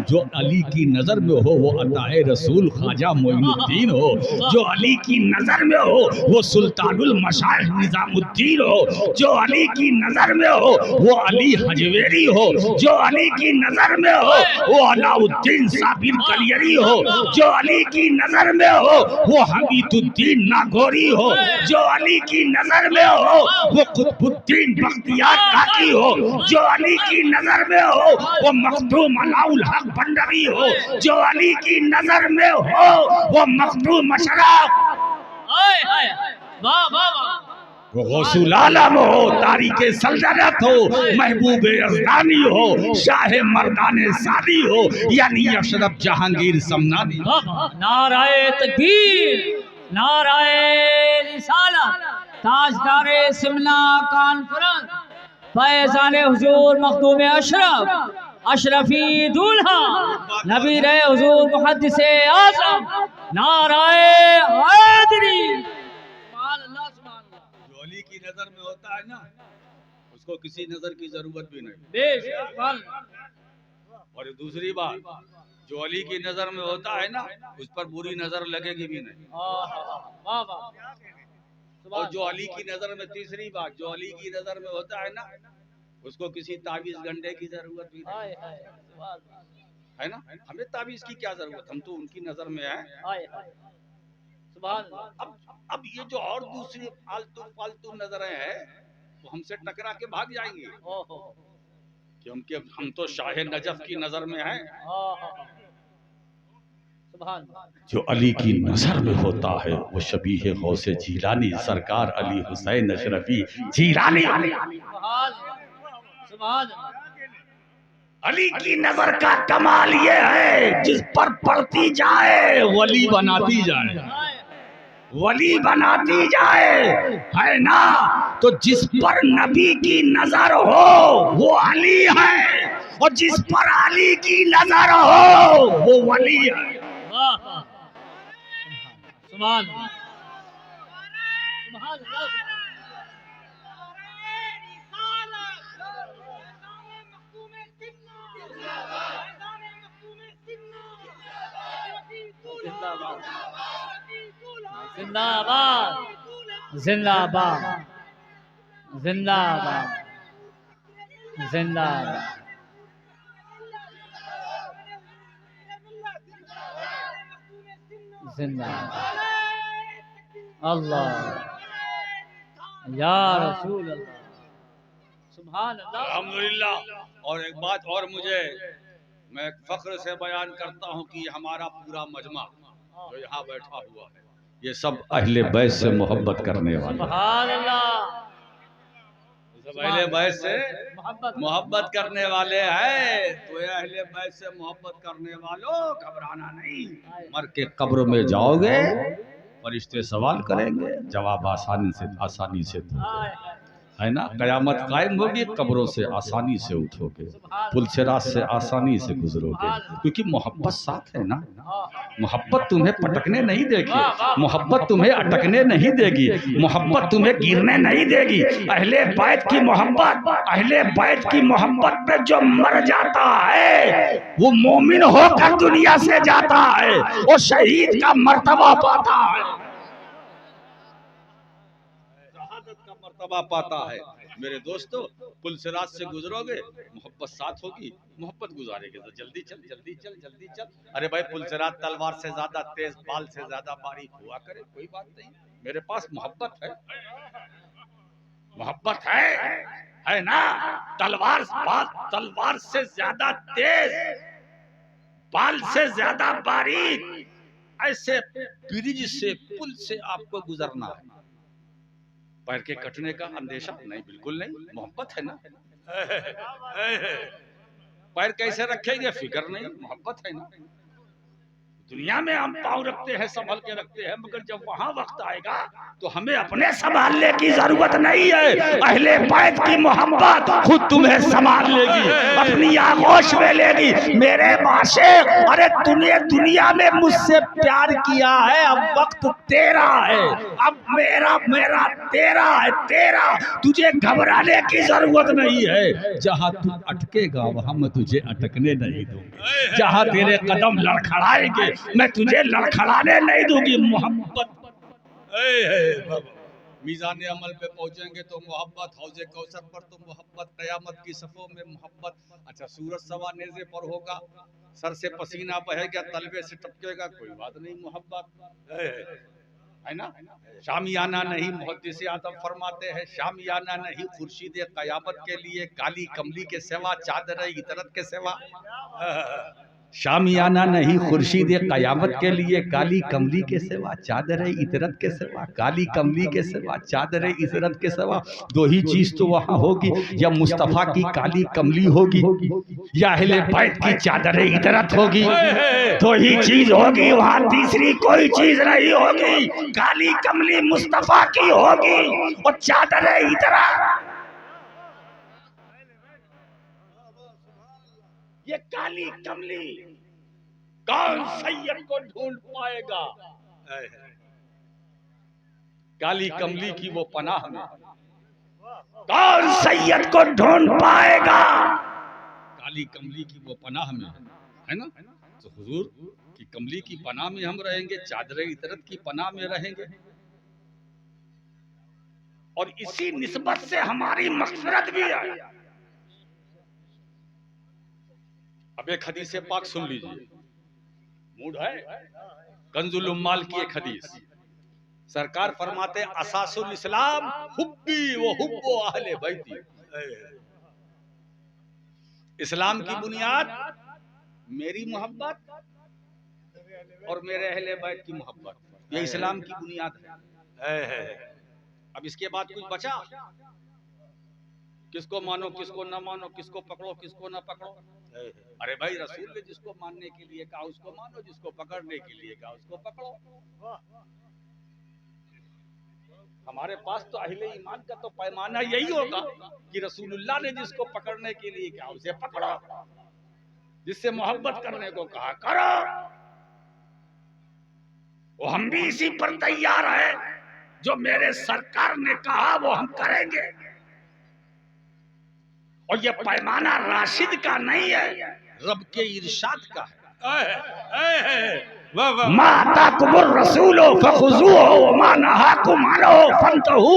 जो अली की नजर में हो वो अताए रसूल ख्वाजा मोइनुद्दीन हो। जो अली की नजर में हो वो सुल्तानुल मशाइख निजामुद्दीन हो। जो अली की नजर में हो वो अली हजवेरी हो। जो अली की नजर में हो वो अलाउद्दीन साबिर कलियरी हो। जो अली की नजर में हो वो हमीदुद्दीन नागौरी हो। जो अली की नजर में हो वो कुतुबुद्दीन बख्तियार काकी हो। जो अली की नजर में हो वो मखदूम अलाउल हक भंडारी हो। जो अली की नजर में हो वो मखदूम अशरफ,
हाय हाय, वाह वाह वाह,
वो गौसुल आलम हो, तारीके सल्तनत हो, महबूब अज़दानी हो, शाह मर्दाने सादी हो, यानी अशरफ जहांगीर समनानी।
नाराए तकबीर, नाराए रिसालत, ताजदारे सिमना कॉन्फ्रेंस, फैज़ान हुजूर मखदूम अशरफ, अशरफी दूल्हा, नबी रहे हुजूर मुहद्दिसे आज़म, नाराए हैदरी, सुभान अल्लाह, सुभान अल्लाह,
जो अली की नजर में होता है ना उसको किसी नजर की जरूरत भी नहीं।
बेशक, सुभान अल्लाह,
और दूसरी बात, जो अली की नजर में होता है ना, उस पर बुरी नजर लगेगी भी नहीं।
वाह वाह।
और जो अली की नजर में, तीसरी बात, जो अली की नजर में होता है ना, उसको किसी ताबीज गंडे की जरूरत भी नहीं है ना। हमें ताबीज की क्या जरूरत, हम तो उनकी नजर में है। अब ये जो और दूसरी फालतू फालतू नजरें हैं, वो हमसे टकरा के भाग जाएंगी, क्योंकि हम तो शाह नजफ की नजर में हैं। जो अली की नजर में होता है वो शबीह गौसे जीलानी, सरकार अली हुसैन अशरफी जीलानी। अली की नजर का कमाल ये है, जिस पर पड़ती जाए वली बनाती जाए, वली बनाती जाए, है ना। तो जिस पर नबी की नजर हो वो अली है, और जिस पर अली की नजर हो वो वली है।
सुभान जिंदाबाद जिंदाबाद जिंदाबाद जिंदाबाद। जिंदाबाद अल्लाह या रसूल अल्लाह। सुभान अल्लाह
अल्हम्दुलिल्लाह। और एक बात और मैं फख्र से बयान करता हूँ कि हमारा पूरा मजमा जो यहाँ बैठा हुआ है, ये सब अहले बैत से मोहब्बत करने वाले,
सुभान अल्लाह,
सब अहले बैत से मोहब्बत करने वाले हैं। तो ये अहले बैत से मोहब्बत करने वालों, घबराना नहीं। मर के कब्र में जाओगे, फरिश्ते सवाल करेंगे, जवाब आसानी से दोगे, है ना। कयामत कायम होगी, कब्रों से आसानी से उठोगे, पुलसिरात से आसानी से गुजरोगे, क्योंकि मोहब्बत साथ है ना। मोहब्बत तुम्हें पटकने नहीं देगी, मोहब्बत तुम्हें अटकने नहीं देगी, मोहब्बत तुम्हें गिरने नहीं देगी। अहले बैत की मोहब्बत, अहले बैत की मोहब्बत पे जो मर जाता है वो मोमिन होकर दुनिया से जाता है, वो शहीद का मर्तबा पाता है, मर्तबा पाता है। मेरे दोस्तों, पुलसिरात से गुजरोगे, मोहब्बत साथ होगी, मोहब्बत गुजारेगे तो जल्दी चल जल्दी चल जल्दी चल। अरे भाई, पुलसिरात तलवार से ज्यादा तेज, बाल से ज्यादा बारीक हुआ करे, कोई बात नहीं। मेरे पास मोहब्बत है, मोहब्बत है ना। तलवार से ज्यादा तेज, बाल से ज्यादा बारीक, ऐसे ब्रिज से, पुल से आपको गुजरना है। पैर के कटने का अंदेशा नहीं, बिल्कुल नहीं। मोहब्बत है ना। पैर कैसे रखेंगे, फिक्र नहीं, मोहब्बत है ना। दुनिया में हम पाँव रखते हैं, संभल के रखते हैं, मगर जब वहां वक्त आएगा तो हमें अपने संभालने की जरूरत नहीं है। अहले बैत की मोहब्बत खुद तुम्हें संभाल लेगी, अपनी आगोश में लेगी। मेरे माशिक, अरे तूने दुनिया में मुझसे प्यार किया है, अब वक्त तेरा है, अब मेरा तेरा है, तेरा। तुझे घबराने की जरूरत नहीं है। जहाँ तू अटकेगा वहां मैं तुझे अटकने नहीं दूंगी, जहाँ तेरे कदम लड़खड़ाएंगे मैं तुझे लड़खड़ाने नहीं दूंगी। मोहब्बत मीज़ान अमल पे पहुंचेंगे तो मोहब्बत, हौज़े कौसर पर तो मोहब्बत, कयामत की सफ़ों में मोहब्बत। अच्छा, सूरज सवा नेज़े पर होगा, सर से पसीना बहेगा, तलवे से टपकेगा, कोई बात नहीं, मोहब्बत है ना। शामियाना नहीं, मुहद्दिस आदम फरमाते हैं, शामियाना नहीं खुर्शीद कयामत के लिए, काली कमली के सिवा, चादर इतरत के सिवा। शामियाना नहीं खुर्शीद कयामत के लिए, काली कमली के सिवा, चादर इतरत के सिवा, काली कमली के सिवा, चादर इतरत के सिवा। दो ही चीज तो वहां होगी, या मुस्तफा की काली कमली होगी, या अहले बैत की चादर इतरत होगी। दो ही चीज होगी वहां, तीसरी कोई चीज नहीं होगी। काली कमली मुस्तफा की होगी और चादर इतरत। ये काली कमली कौन सैयद को ढूंढ पाएगा। काली कमली की वो पनाह में कौन सैयद को ढूंढ पाएगा। काली कमली की वो पनाह में, है ना। तो हुजूर की कमली की पनाह में हम रहेंगे, चादर इतरत की पनाह में रहेंगे, और इसी निस्बत से हमारी मग़फ़िरत भी है। अब एक हदीस पाक सुन लीजिए, मूड है, कंजुल उम्माल की एक हदीस। सरकार फरमाते असासुल इस्लाम हुब्बी व हुब्बु अहले बैती। इस्लाम की बुनियाद मेरी मोहब्बत और मेरे अहले बैत की मोहब्बत, ये इस्लाम की बुनियाद है। अब इसके बाद कुछ बचा? किसको मानो, किसको न मानो, किसको पकड़ो, किसको न पकड़ो। अरे भाई, रसूल ने जिसको मानने के लिए कहा उसको मानो, जिसको पकड़ने के लिए कहा उसको पकड़ो। हमारे पास तो अहले ईमान का तो पैमाना यही होगा कि रसूलुल्लाह ने जिसको पकड़ने के लिए कहा उसे पकड़ो, जिससे मोहब्बत करने को कहा करो। वो हम भी इसी पर तैयार है, जो मेरे सरकार ने कहा वो हम करेंगे। और ये पैमाना राशिद का नहीं है, रब के इरशाद का है। मा ताकुमुर रसूलो फखुज़ूहु व मा नहाकुम अन्हु फंतहू।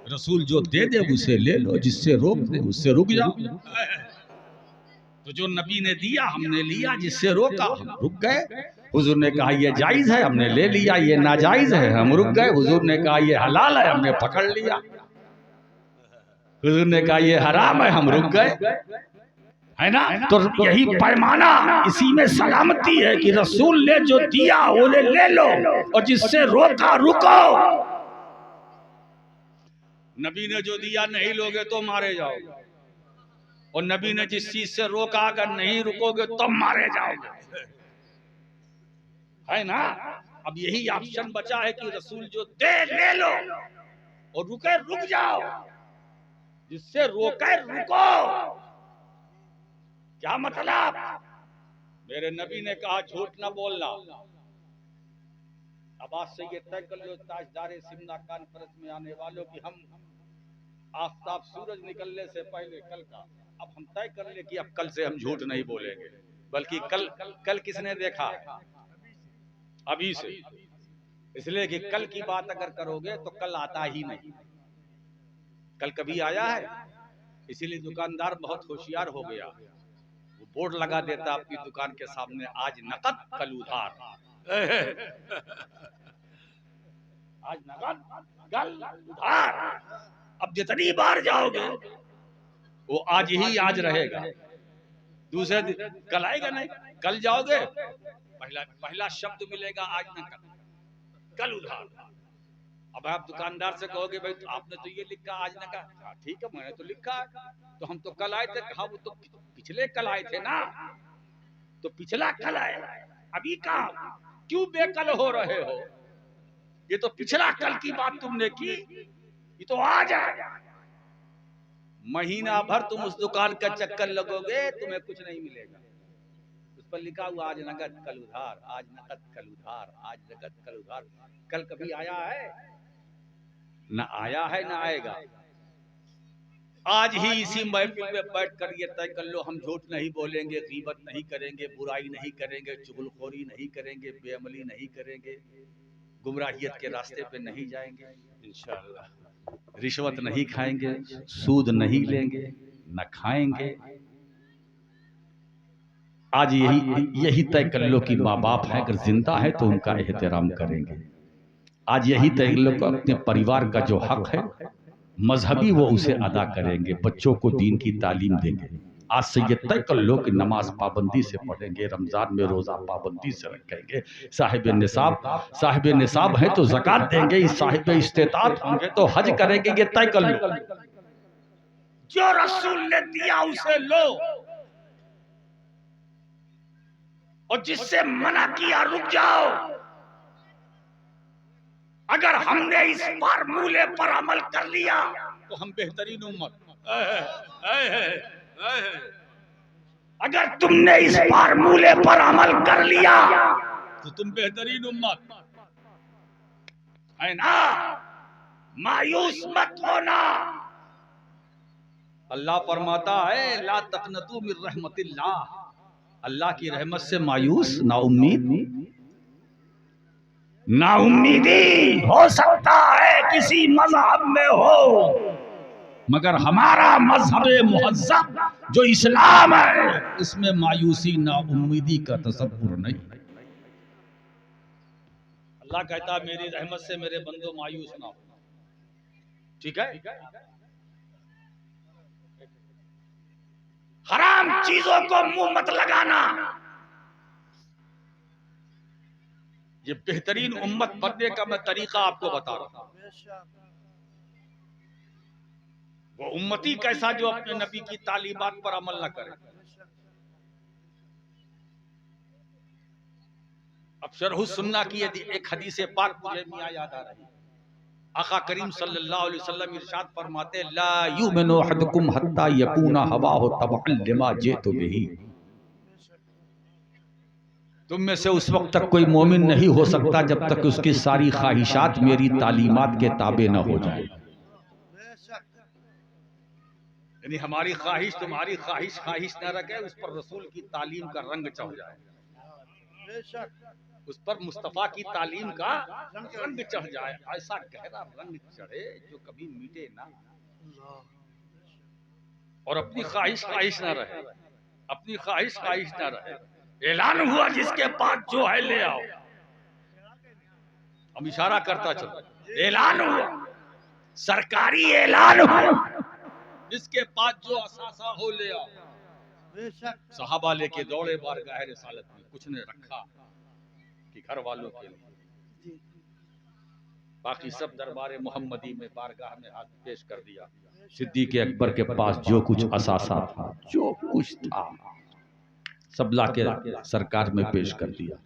रसूल जो दे दे उसे ले लो, जिससे रोक दे उससे रुक जाओ। तो जो नबी ने दिया हमने लिया, जिससे रोका हम रुक गए। हुजूर ने कहा ये जायज है, हमने ले लिया, ये नाजायज है हम रुक गए। हुजूर ने कहा ये हलाल है, हमने पकड़ लिया। हुजूर ने कहा ये हराम है, हम रुक गए, है ना। तो यही पैमाना, इसी में सलामती है कि रसूल ने जो दिया वो ले लो, और जिससे रोका रुको। नबी ने जो दिया नहीं लोगे तो मारे जाओगे, और नबी ने जिस चीज से रोका अगर नहीं रुकोगे तो मारे जाओगे, है ना। अब यही ऑप्शन बचा है कि रसूल जो दे ले लो, और रुके रुक जाओ, जिससे रोके रुको। क्या मतलब? मेरे नबी ने कहा झूठ न बोलना। अब आज से ये तय कर लो ताजदारे सिमना कॉन्फ्रेंस में आने वालों कि हम आफताब सूरज निकलने से पहले कल का, अब हम तय कर ले कि अब कल से हम झूठ नहीं बोलेंगे, बल्कि कल किसने देखा? अभी से। इसलिए कि कल की बात अगर करोगे तो कल आता ही नहीं। कल कभी आया है? इसीलिए दुकानदार बहुत होशियार हो गया, वो बोर्ड लगा देता आपकी दुकान के सामने, आज नकद कल उधार। आज नकद कल उधार। अब जितनी बार जाओगे वो आज ही आज रहेगा, दूसरे दिन कल आएगा नहीं। कल जाओगे पहला शब्द मिलेगा आज नकद कल उधार। अब आप दुकानदार से कहोगे भाई तो आपने तो ये लिखा आज नकद, ठीक है मैंने तो लिखा है, तो हम तो कल आए थे। कहा वो तो पिछले कल आए थे ना, तो पिछला कल आए, अभी कहा क्यों बेकल हो रहे हो? ये तो पिछला कल की बात तुमने की, ये तो आज है। महीना भर तुम उस दुकान का चक्कर लगोगे, तुम्हें कुछ नहीं मिलेगा। उस पर लिखा हुआ आज नकद कल उधार, आज नकद कल उधार, आज नकद कल उधार। कल कभी आया है? न आया है न आएगा। आज ही इसी महफिल में बैठ कर ये तय कर लो हम झूठ नहीं बोलेंगे, गीबत नहीं करेंगे, बुराई नहीं करेंगे, चुगलखोरी नहीं करेंगे, बेअमली नहीं करेंगे, गुमराहियत के रास्ते पे नहीं जाएंगे इंशाअल्लाह, रिश्वत नहीं खाएंगे, सूद नहीं लेंगे, न खाएंगे। आज यही तय कर लो कि माँ बाप है अगर जिंदा है तो उनका एहतराम करेंगे। आज यही तय कर लो कि अपने परिवार का जो हक है मजहबी वो उसे अदा करेंगे, बच्चों को दीन की तालीम देंगे। आज से ये तय कर लो कि नमाज पाबंदी से पढ़ेंगे, रमजान में रोजा पाबंदी से रखेंगे, साहिब निसाब है तो ज़कात देंगे, साहिब इस्तेताअत होंगे तो हज करेंगे। ये तय कर लो, जो रसूल ने दिया उसे लो, और जिससे मना किया रुक जाओ। अगर हमने इस फार्मूले पर अमल कर लिया तो हम बेहतरीन उम्मत। अगर तुमने इस फार्मूले पर अमल कर लिया तो तुम बेहतरीन उम्मत, है ना। मायूस मत होना। अल्लाह फरमाता है ला तक़नतू मिन रहमतिल्लाह, अल्लाह की रहमत से मायूस, नाउम्मीदी हो सकता है किसी मजहब में हो, मगर हमारा मजहब मुहज्जब जो इस्लाम है इसमें मायूसी नाउम्मीदी का तसव्वुर नहीं। अल्लाह कहता है मेरी रहमत से मेरे बंदो मायूस ना हो। ठीक है, हराम चीजों को मुंह मत लगाना। ये बेहतरीन उम्मत बनने का मैं तरीका आपको बता रहा हूं। वो उम्मती कैसा जो अपने नबी की तालीमात पर अमल न करे। अब शरह सुन्ना की एक हदीस पाक मुझे मियां याद आ रही है। आका करीम सल्लल्लाहु अलैहि वसल्लम इरशाद फरमाते ला युमिनु अहदुकुम हत्ता यकूना हवाहु तबअन लिमा जितु बिही। तुम में से उस वक्त तक कोई मोमिन नहीं हो सकता जब तक उसकी सारी ख्वाहिशात मेरी तालीमात के ताबे न हो जाए। यानी हमारी ख्वाहिश तुम्हारी ख्वाहिश न रखे, उस पर रसूल की तालीम का रंग चढ़ जाए, उस पर मुस्तफा की तालीम का रंग चढ़ जाए, ऐसा गहरा रंग चढ़े जो कभी मिटे ना, और अपनी ख्वाहिश ना रहे, अपनी ख्वाहिश ना रहे। ऐलान हुआ जिसके पास जो है ले आओ। हम इशारा करता चलो, ऐलान हुआ, सरकारी ऐलान हुआ, जिसके पास जो असासा हो ले आओ। सहाबा लेके दौड़े बारगाह रिसालत में, कुछ ने रखा कि घर वालों के लिए, बाकी सब दरबार मोहम्मदी में बारगाह में हाथ पेश कर दिया। सिद्दीक अकबर के पास जो कुछ असासा था, जो कुछ था, सब लाके सरकार में पेश कर दिया,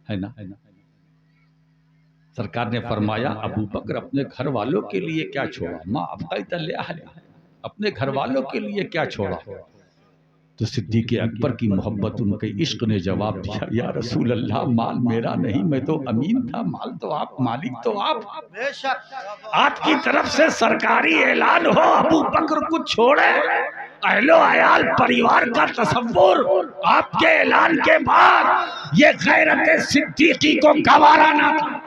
है ना। सरकार ने फरमाया अबू बकर अपने घर वालों के लिए क्या छोड़ा, माँ अपने घर वालों के लिए क्या छोड़ा। तो सिद्दीक अकबर की मोहब्बत, उनके इश्क ने जवाब दिया या रसूल अल्लाह, माल मेरा नहीं, मैं तो अमीन था, माल तो आप, मालिक तो आप। आपकी तरफ से सरकारी ऐलान हो अबू बकर कुछ छोड़े, अहलो अयाल परिवार का तसव्वुर आपके ऐलान के बाद ये गैरत सिद्दीकी को गवारा ना था।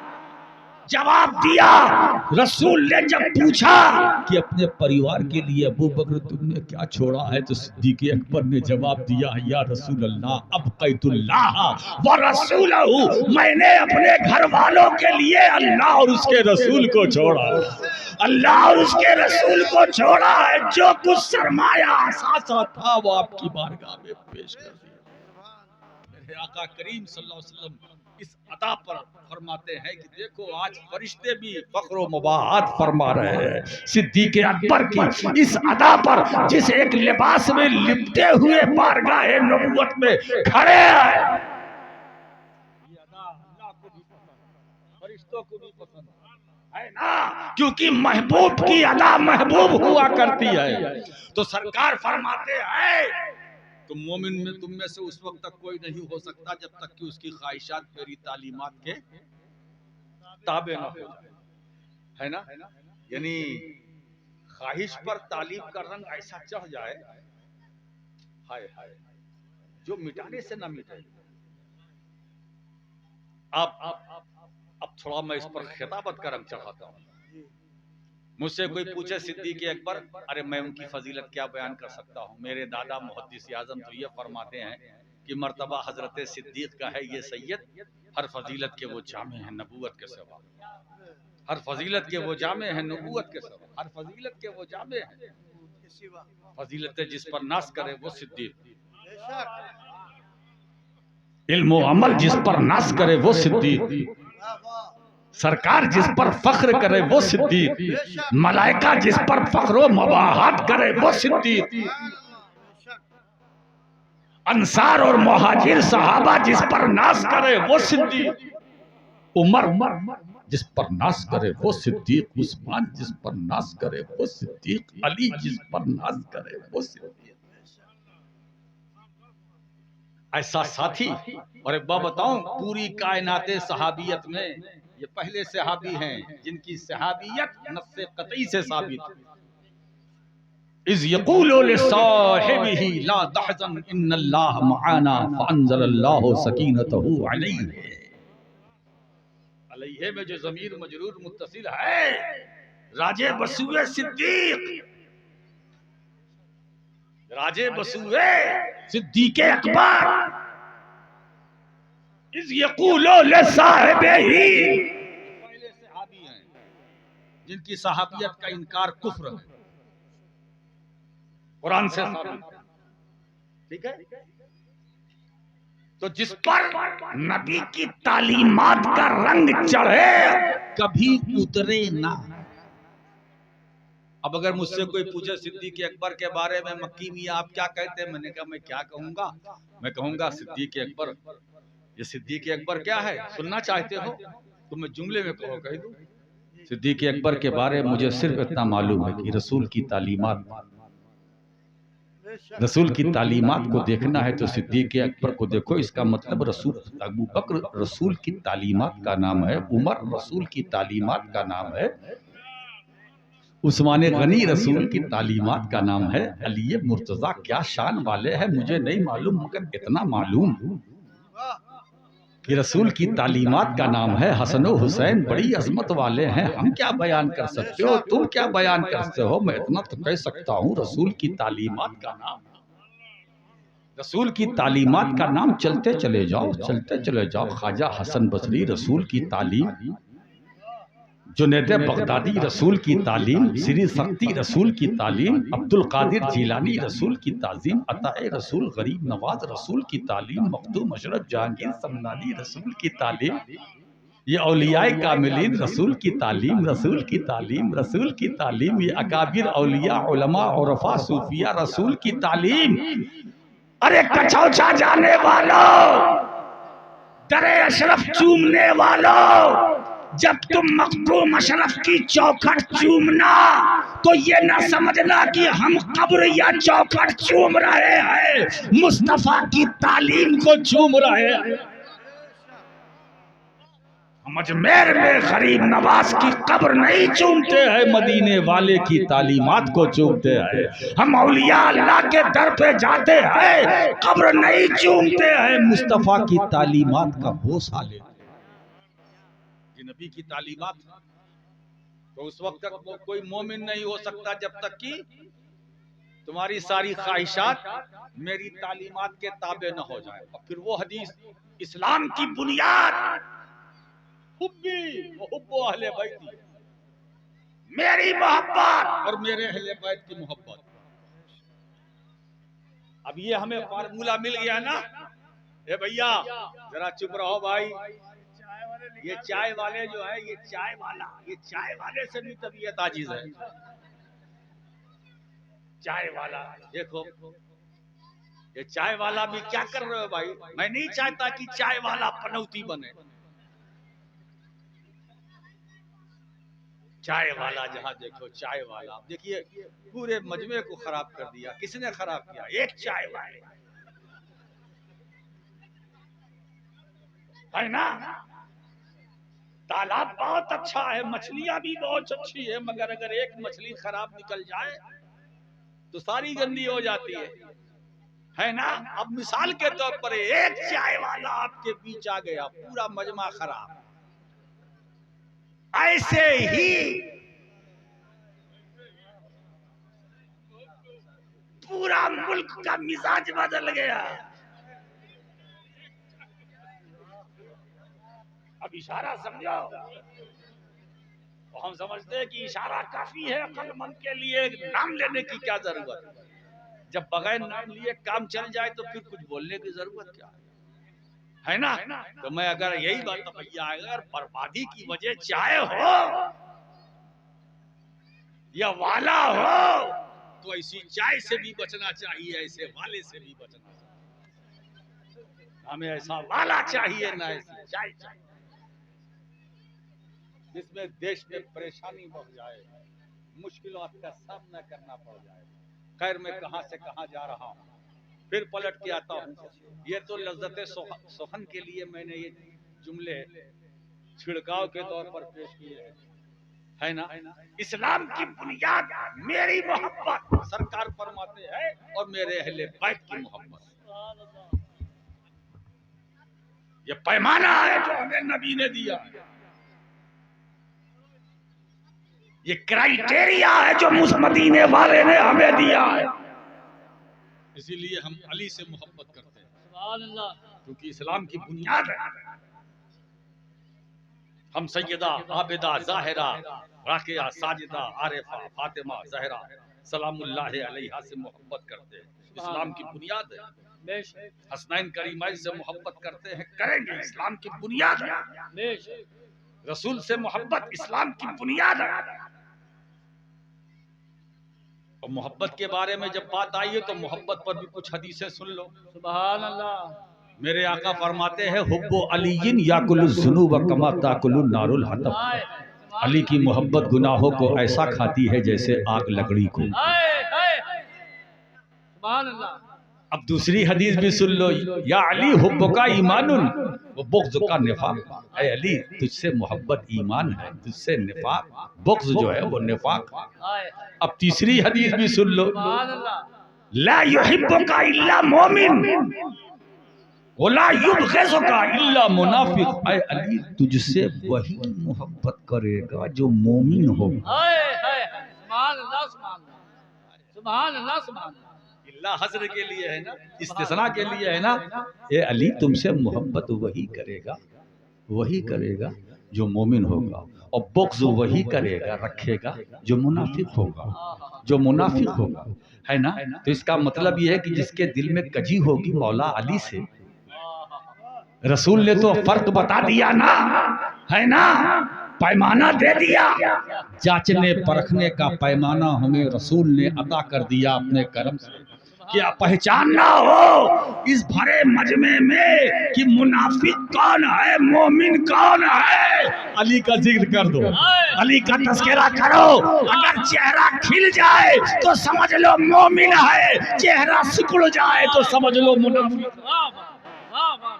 जवाब दिया, रसूल ने जब पूछा कि अपने परिवार के लिए अबू बकर तुमने क्या छोड़ा है, तो सिद्दीक अकबर ने जवाब दिया या रसूल अल्लाह, अबक़ैतुल्लाह व रसूलहू, मैंने अपने घर वालों के लिए अल्लाह और उसके रसूल को छोड़ा, अल्लाह और उसके रसूल को छोड़ा है। जो कुछ सरमाया असासा था वो आपकी बारगाह में पेश कर दिया। मेरे आका करीम सल्लल्लाहु अलैहि वसल्लम इस अदा पर फरमाते हैं कि देखो आज फरिश्ते भी फख्र व मुबाहत फरमा रहे हैं सिद्दीक अकबर की इस अदा पर, जिस एक लिबास में लिपटे हुए बारगाह नबूवत में खड़े हैं। ये अदा अल्लाह को भी पसंद, फरिश्तों को भी पसंद है ना, क्योंकि महबूब की अदा महबूब हुआ करती है। तो सरकार फरमाते हैं तुम मोमिन में, तुम में से उस वक्त तक कोई नहीं हो सकता जब तक कि उसकी ख्वाहिशात मेरी तालीमात के ताबे ना हो जाए, है ना। यानी ख्वाहिश पर तालीम का रंग ऐसा चढ़ जाए, हाय हाय, जो मिटाने से ना मिटे। अब थोड़ा मैं इस पर खिताबत का रंग चढ़ाता हूँ। मुझसे कोई पूछे सिद्दीक अकबर, अरे मैं उनकी फजीलत क्या बयान कर सकता हूँ। मेरे दादा मुहद्दिस आज़म तो ये फरमाते हैं कि मर्तबा हजरत सिद्दीक का है ये सैयद, हर फजीलत के वो जामे हैं नबूवत के सिवा, हर फजीलत के वो जामे हैं नबूवत के सिवा, हर फजीलत के वो जामे हैं। फजीलत जिस पर नाश करे वो सिद्दीक, इल्म व अमल जिस पर नाश करे वो सिद्दीक, सरकार जिस पर फख्र करे वो सिद्दीक, मलाइका जिस पर फख्र व मुबाहत करे वो सिद्दीक, अंसार और मुहाजिर सहाबा जिस पर नाश करे वो सिद्दीक, उमर जिस पर नाश करे वो सिद्दीक, उस्मान जिस पर नाश करे वो सिद्दीक, अली जिस पर नाश करे वो सिद्दीक। ऐसा साथी। और एक बात बताऊं, पूरी कायनाते सहाबियत में ये पहले सहाबी हैं जिनकी सहाबियत नस्से कतई से साबित है। इज़ यक़ूलु लिसाहिबिही ला तहज़न इन्नल्लाह मआना फ़अंज़लल्लाहु सकीनतहु अलैहि। अलैहि में जो ज़मीर मजरूर मुत्तसिल है, राजे बसूए सिद्दीक, राजे बसूए सिद्दीक अकबर, इज़ यक़ूलु लिसाहिबिही, पहले सहाबी हैं जिनकी सहाबियत का इनकार कुफ्र है, कुरान से साबित, ठीक है। तो जिस पर नबी की तालीमात का रंग चढ़े कभी उतरे ना। अब अगर मुझसे कोई पूछे सिद्दीक अकबर के बारे में, मक्की मियां आप क्या कहते हैं, मैंने कहा मैं क्या कहूंगा, मैं कहूंगा सिद्दीक अकबर, ये सिद्दीक अकबर क्या है, सुनना चाहते हो तो मैं जुमले में कह दूं। सिद्दीक अकबर के बारे में मुझे सिर्फ इतना मालूम है कि रसूल की तालीमात, रसूल की तालीमात को देखना है तो सिद्दीक अकबर को देखो। इसका मतलब रसूल, अबू बकर रसूल की तालीमात का नाम है, उमर रसूल की तालीमात का नाम है, उस्मान गनी रसूल की तालीमात का नाम है, अली मुर्तज़ा क्या शान वाले हैं मुझे नहीं मालूम, मगर इतना मालूम कि रसूल की तालीमात का नाम है, हसन और हुसैन बड़ी अजमत वाले हैं। हम क्या बयान कर सकते हो, तुम क्या बयान करते हो, मैं इतना तो कह सकता हूँ रसूल की तालीमात का नाम, रसूल की तालीमात का नाम चलते चले जाओ, चलते चले जाओ। ख्वाजा हसन बसरी रसूल की तालीम, जुनैद बगदादी रसूल की तालीम, श्री शक्ति रसूल की तालीम, अब्दुल कादिर जिलानी रसूल की ताज़ीम, अताए रसूल गरीब नवाज रसूल की तालीम, मखदूम अशरफ जहांगीर समदानी रसूल की तालीम, ये औलियाए कामिलीन रसूल की तालीम, रसूल की तालीम, रसूल की तालीम, ये अकाबिर औलिया उलमा औरफा सूफिया रसूल की तालीम। अरे कचौचा जाने वालों, दरे अशरफ चूमने वालों, जब तुम मखदूम अशरफ की चौखट चूमना तो ये ना समझना कि हम कब्र या चौखट चूम रहे हैं, मुस्तफा की तालीम को चूम रहे हैं। हम अजमेर में गरीब नवाज की कब्र नहीं चूमते हैं, मदीने वाले की तालीमात को चूमते हैं। हम औलिया अल्लाह के दर पे जाते हैं, कब्र नहीं चूमते हैं, मुस्तफा की तालीमात का बोसा लेते हैं। नबी की तालीमात, तो उस वक्त तक वो कोई मोमिन नहीं हो सकता जब तक कि तुम्हारी सारी ख्वाहिशात मेरी तालीमात के ताबे न हो जाए। और फिर वो हदीस, इस्लाम की बुनियाद हुब्बी व हुब्बु अहले बैती, मेरी मोहब्बत और मेरे अहले बैत की मोहब्बत। अब ये हमें फार्मूला मिल गया ना। ए भैया जरा चुप रहो भाई, ये चाय वाले जो है, ये चाय वाले से भी तबीयत आजीज है। चाय वाला देखो, ये चाय वाला भी क्या कर रहे हो भाई, मैं नहीं चाहता कि चाय वाला पनौती बने। चाय वाला जहां देखो चाय वाला, देखिए पूरे मजमे को खराब कर दिया। किसने खराब किया? एक चाय वाले, है ना। तालाब बहुत अच्छा है, मछलियां भी बहुत अच्छी है, मगर अगर एक मछली खराब निकल जाए तो सारी गंदी हो जाती है ना। अब मिसाल के तौर पर एक चाय वाला आपके बीच आ गया, पूरा मजमा खराब। ऐसे ही पूरा मुल्क का मिजाज बदल गया। अब इशारा समझो, तो हम समझते हैं कि इशारा काफी है अक्लमंद के लिए, नाम लेने की क्या जरूरत। जब बगैर नाम लिए काम चल जाए तो फिर कुछ बोलने की जरूरत क्या है ना। तो मैं अगर यही बात, तो भैया अगर बर्बादी की वजह चाय हो या वाला हो तो ऐसी चाय से भी बचना चाहिए, ऐसे वाले से भी बचना चाहिए। हमें ऐसा वाला चाहिए ना ऐसी चाय चाहिए जिसमें देश में परेशानी बढ़ जाए, मुश्किलों का सामना करना पड़ जाए। खैर मैं कहां से कहां जा रहा हूं, फिर पलट के आता हूं। ये तो लज्जत सोहन के लिए मैंने ये जुमले छिड़काव के तौर पर पेश किए हैं। है ना। इस्लाम की बुनियाद मेरी मोहब्बत, सरकार फरमाते हैं, और मेरे अहले बैत की मोहब्बत। ये पैमाना है जो हमें नबी ने दिया है, ये क्राइटेरिया है जो मुझ मदीने वाले ने हमें दिया है। इसीलिए हम अली से मोहब्बत करते हैं,
सुभान अल्लाह।
क्योंकि इस्लाम की बुनियाद है। हम सैयदा, आबिदा, जाहिरा, राकिया, साजिदा, आरिफा, फातिमा, जहरा सलामुल्लाह अलैहा से मोहब्बत करते हैं। इस्लाम की बुनियाद है।
बेशक
हसनैन करीमैन से मोहब्बत करते हैं, करेंगे, इस्लाम की बुनियाद है।
बेशक
रसूल से मोहब्बत इस्लाम की बुनियाद है। और मोहब्बत के बारे में जब बात आई है तो मोहब्बत पर भी कुछ हदीसें सुन लो।
सुभान अल्लाह।
मेरे आका फरमाते हैं, हुब्बु अलीयिन याकुलु ज़ुनूब कमा ताकुलु नारुल हतब।
आए
अली की मोहब्बत गुनाहों को ऐसा खाती है जैसे आग लकड़ी को।
आए आए सुभान अल्लाह।
अब दूसरी हदीस भी सुन लो, या अली हुब्बुका ईमानुन व बुग़्ज़ुका निफाक। ऐ अली, तुझसे मोहब्बत ईमान है, तुझसे निफाक, बुग़्ज़ जो है वो निफाक है।
आए
अब तीसरी हदीस भी सुन लो,
सुभान अल्लाह।
ला युहिब्बुका इल्ला मोमिन वला युबग़िज़ुका इल्ला मुनाफिक। ऐ अली, तुझसे वही मोहब्बत करेगा जो मोमिन होगा।
आए आए सुभान अल्लाह सुभान अल्लाह सुभान अल्लाह सुभान अल्लाह।
इल्ला हज़र के लिए है ना, इस्तिस्ना के लिए है ना। ए अली, तुमसे मोहब्बत वही करेगा जो मोमिन होगा, और बुग़्ज़ वही करेगा, रखेगा जो मुनाफिक होगा, जो मुनाफिक होगा, है ना। तो इसका मतलब यह है कि जिसके दिल में कजी होगी मौला अली से, रसूल ने तो फर्क बता दिया ना, है ना, पैमाना दे दिया। जांचने परखने का पैमाना हमें रसूल ने अता कर दिया अपने करम से। क्या पहचानना हो इस भरे मजमे में कि मुनाफिक कौन है, मोमिन कौन है, अली का जिक्र कर दो, अली का तस्करा करो। अगर चेहरा खिल जाए तो समझ लो मोमिन है, चेहरा सिकुड़ जाए तो समझ लो मुनाफिक।
वाह वाह वाह वाह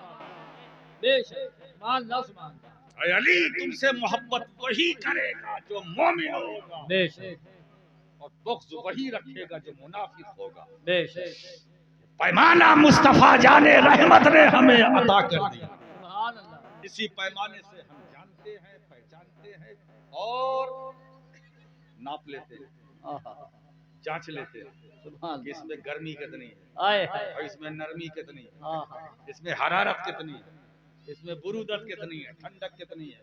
बेशक सुभान अल्लाह सुभान अल्लाह।
ऐ अली, तुमसे मोहब्बत वही करेगा जो मोमिन होगा,
बेशक
और बुग़्ज़ वही रखेगा जो मुनाफिक होगा।
बेशक
पैमाना मुस्तफा जाने रहमत ने हमें अता कर दिया।
सुभान अल्लाह।
इसी पैमाने से हम जानते हैं, पहचानते हैं और नाप लेते हैं,
आहा
जांच लेते हैं
सुभान
कि इसमें गर्मी कितनी है,
आए
और इसमें नरमी कितनी है,
आहा
इसमें हरारत कितनी है, इसमें बुरूदत कितनी है, ठंडक कितनी है,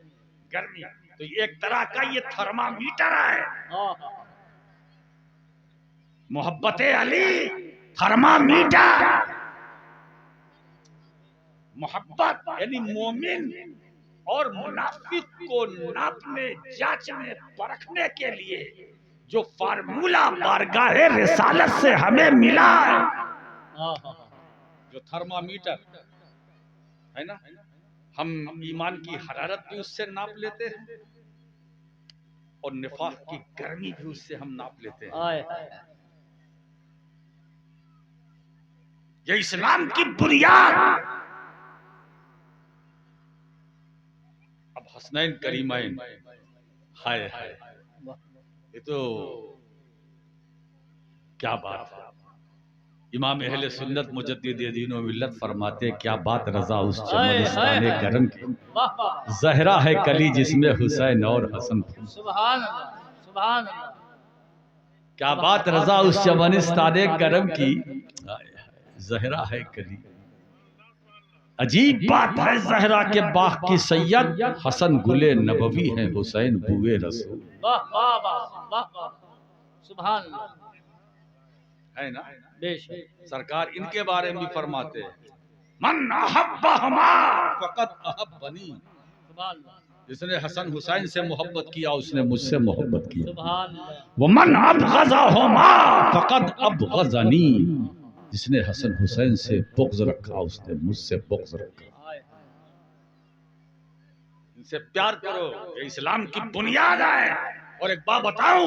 गर्मी। तो एक तरह का ये थर्मामीटर है।
आहा
मोहब्बत अली थर्मामीटर। मोहब्बत यानी मोमिन और मुनाफिक को नापने, जांचने, परखने के लिए जो फार्मूला बारगाहे रिसालत से हमें मिला है,
आहा
जो थर्मामीटर है ना, हम ईमान की हरारत भी उससे नाप लेते हैं और निफाक की गर्मी भी उससे हम नाप लेते हैं।
आए
ये इस्लाम की बुनियाद। अब हसनैन करीमैन, हाय हाय, ये तो क्या बात है। इमाम अहले सुन्नत मुजद्दिद दीन व मिल्लत फरमाते, क्या बात रजा उस चमनिस्ताने करम की,
वाह वाह
ज़हरा है कली जिसमें हुसैन और हसन।
सुभान अल्लाह सुभान अल्लाह।
क्या बात रजा उस चमनिस्ताने करम की, ज़हरा है कली। अजीब बात है, ज़हरा के बाग की सैयद, हसन गुले नबवी है, हुसैन बुए रसूल।
वाह वाह वाह वाह वाह सुभान अल्लाह।
है ना।
बेशक
सरकार इनके बारे में भी फरमाते हैं, मन अहब्बहुमा फक़द अहब्बनी।
सुभान अल्लाह
जिसने हसन हुसैन से मोहब्बत किया उसने मुझसे मोहब्बत की।
सुभान अल्लाह।
वो मन अबग़ज़हुमा फक़द अबग़ज़नी। जिसने हसन हुसैन से बुग़्ज़ रखा उसने मुझसे बुग़्ज़ रखा।
आए
इनसे प्यार करो, ये इस्लाम की बुनियाद है। और एक बात बताऊं,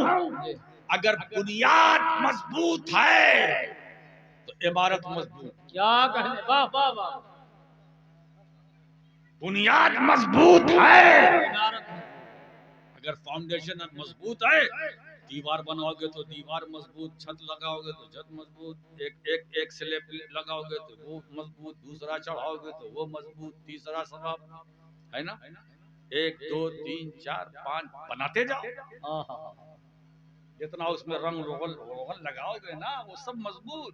अगर बुनियाद मजबूत है तो इमारत मजबूत।
क्या कहने वाह वाह वाह।
बुनियाद मजबूत है
इमारत
अगर फाउंडेशन मजबूत है, दीवार बनाओगे तो दीवार मजबूत, छत लगाओगे तो छत मजबूत, एक स्लैब लगाओगे तो वो मजबूत, दूसरा चढ़ाओगे तो वो मजबूत, तीसरा सबब है ना, 1 2 3 4 5 बनाते जाओ। जितना उसमें रंग रोगन लगाओगे ना वो सब मजबूत,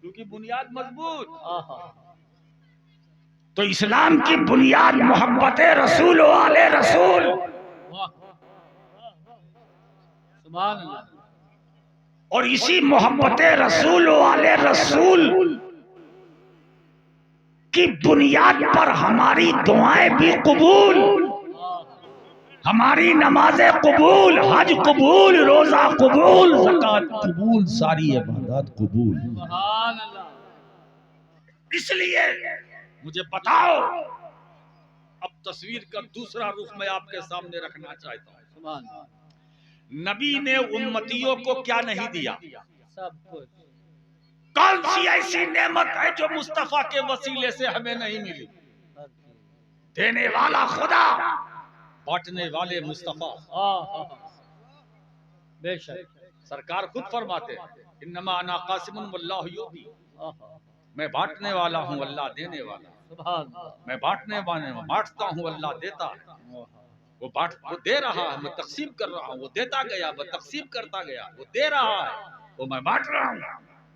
क्योंकि बुनियाद मजबूत। तो इस्लाम की बुनियाद मोहब्बत रसूल वाले रसूल, और इसी मोहब्बत रसूल वाले रसूल की बुनियाद पर हमारी दुआएं भी कबूल, हमारी नमाजें कबूल, हज कबूल, रोजा कबूल, ज़कात कबूल, सारी इबादत कबूल। इसलिए मुझे बताओ, अब तस्वीर का दूसरा रुख मैं आपके सामने रखना चाहता हूँ। नबी ने उम्मतियों को क्या नहीं दिया?
सब कुछ।
कौन सी ऐसी नेमत है जो मुस्तफा के वसीले से हमें नहीं मिली? देने वाला खुदा, बांटने वाले मुस्तफा।
बेशक
सरकार खुद फरमाते हैं, इन्नमा अना कासिमुन वल्लाहु युती, मैं बांटने वाला हूँ, अल्लाह देने वाला। मैं बांटने वाले हूँ, बांटता हूँ, अल्लाह देता है। वो दे रहा है, मैं तकसीम कर रहा हूँ, वो देता गया, मैं तकसीम करता गया, वो दे रहा है, वो मैं बांट रहा हूँ,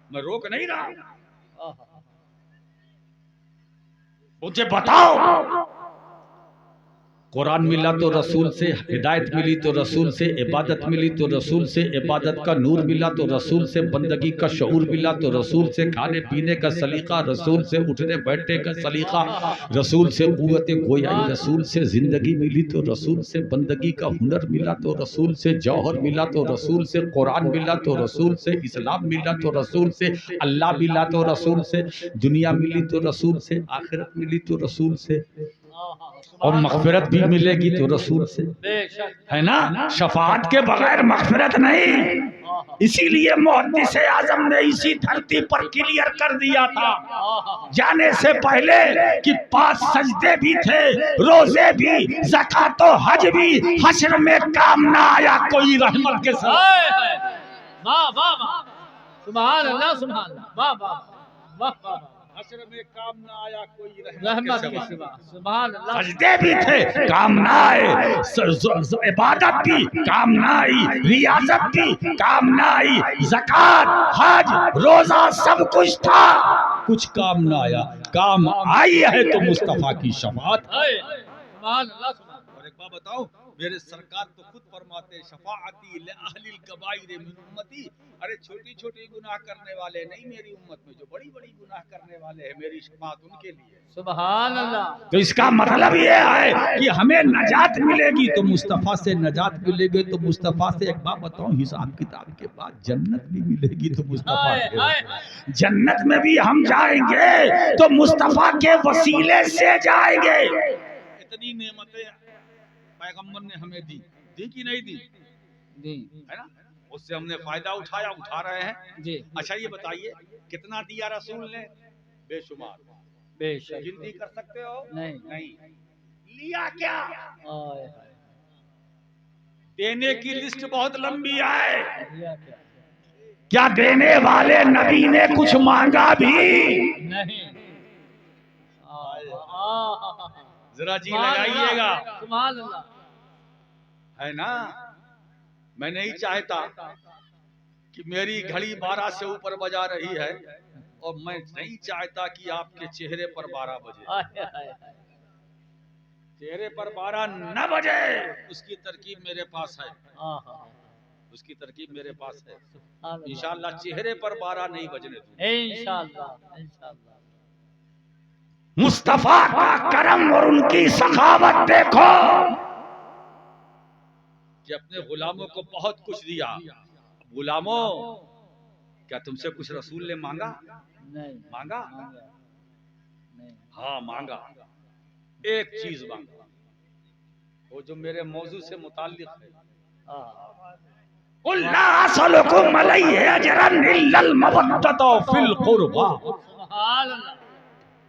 मैं रोक नहीं रहा हूँ। मुझे बताओ, कुरान मिला तो रसूल से, हिदायत मिली तो रसूल से, इबादत मिली तो रसूल से, इबादत का नूर मिला तो रसूल से, बंदगी का शऊर मिला तो रसूल से, खाने पीने का सलीका रसूल से, उठने बैठने का सलीका रसूल से, कुव्वत गोयाई रसूल से, जिंदगी मिली तो रसूल से, बंदगी का हुनर मिला तो रसूल से, जौहर मिला तो रसूल से, कुरान मिला तो रसूल से, इस्लाम मिला तो रसूल से, अल्लाह मिला तो रसूल से, दुनिया मिली तो रसूल से, आखिरत मिली तो रसूल से, और मग़फ़िरत भी मिलेगी तो रसूल से, है ना। शफाअत के बगैर मग़फ़िरत नहीं। इसीलिए मुहद्दिस आज़म ने इसी धरती पर क्लियर कर दिया था जाने से पहले कि 5 सजदे भी थे, रोजे भी, ज़कात और हज भी, हश्र में काम ना आया कोई रहमत के साथ।
वाह वाह वाह, सुभान अल्लाह, सुभान अल्लाह, वाह वाह वाह वाह,
हश्र में काम ना आया कोई
रहमत के सिवा। सुभान अल्लाह।
सजदे भी थे, काम ना आए, इबादत भी काम ना आई, रियाजत भी काम ना आई, ज़कात, हज, रोजा सब कुछ था, कुछ काम ना आया। काम आई है तो मुस्तफा की शफाअत।
सुभान अल्लाह।
और एक बात बताओ, मेरे सरकार तो खुद फरमाते, शफाअती लिअहलिल कबाइर मिन उम्मती, अरे छोटी छोटी गुनाह करने वाले नहीं मेरी उम्मत में, जो बड़ी बड़ी गुनाह करने वाले हैं, मेरी शफाअत उनके लिए।
सुभान अल्लाह।
तो इसका मतलब ये है कि हमें नजात मिलेगी तो मुस्तफा से नजात मिलेगी। तो मुस्तफा से एक बात बताऊं, हिसाब किताब के बाद जन्नत भी मिलेगी तो मुस्तफा से, जन्नत में भी हम जाएंगे तो मुस्तफा के वसीले से जाएंगे। इतनी नेमतें पैगंबर ने हमें दी कि नहीं दी? है ना, उससे हमने फायदा उठाया, उठा रहे हैं
जी।
अच्छा ये बताइए, कितना दिया रसूल ने? बेशुमार।
बेशक।
गिनती कर सकते हो?
नहीं।
लिया क्या? देने की लिस्ट बहुत लंबी है। क्या देने वाले नबी ने कुछ मांगा भी
नहीं?
जरा जी लगाइएगा,
सुभान अल्लाह,
है ना। मैं नहीं चाहता कि मेरी घड़ी 12 से ऊपर बजा रही है, और मैं नहीं चाहता कि आपके चेहरे पर 12 बजे। चेहरे पर 12 न बजे, उसकी तरकीब मेरे पास है, उसकी तरकीब मेरे पास है। इंशाअल्लाह चेहरे पर 12 नहीं बजने दूंगा,
इंशाअल्लाह इंशाअल्लाह।
मुस्तफा का करम और उनकी सखावत देखो कि अपने गुलामों को बहुत कुछ दिया। गुलामों, क्या तुमसे कुछ रसूल ने मांगा?
नहीं
मांगा?
नहीं।
हाँ मांगा, एक चीज मांगा, वो जो मेरे मौजू से मुताल्लिक है।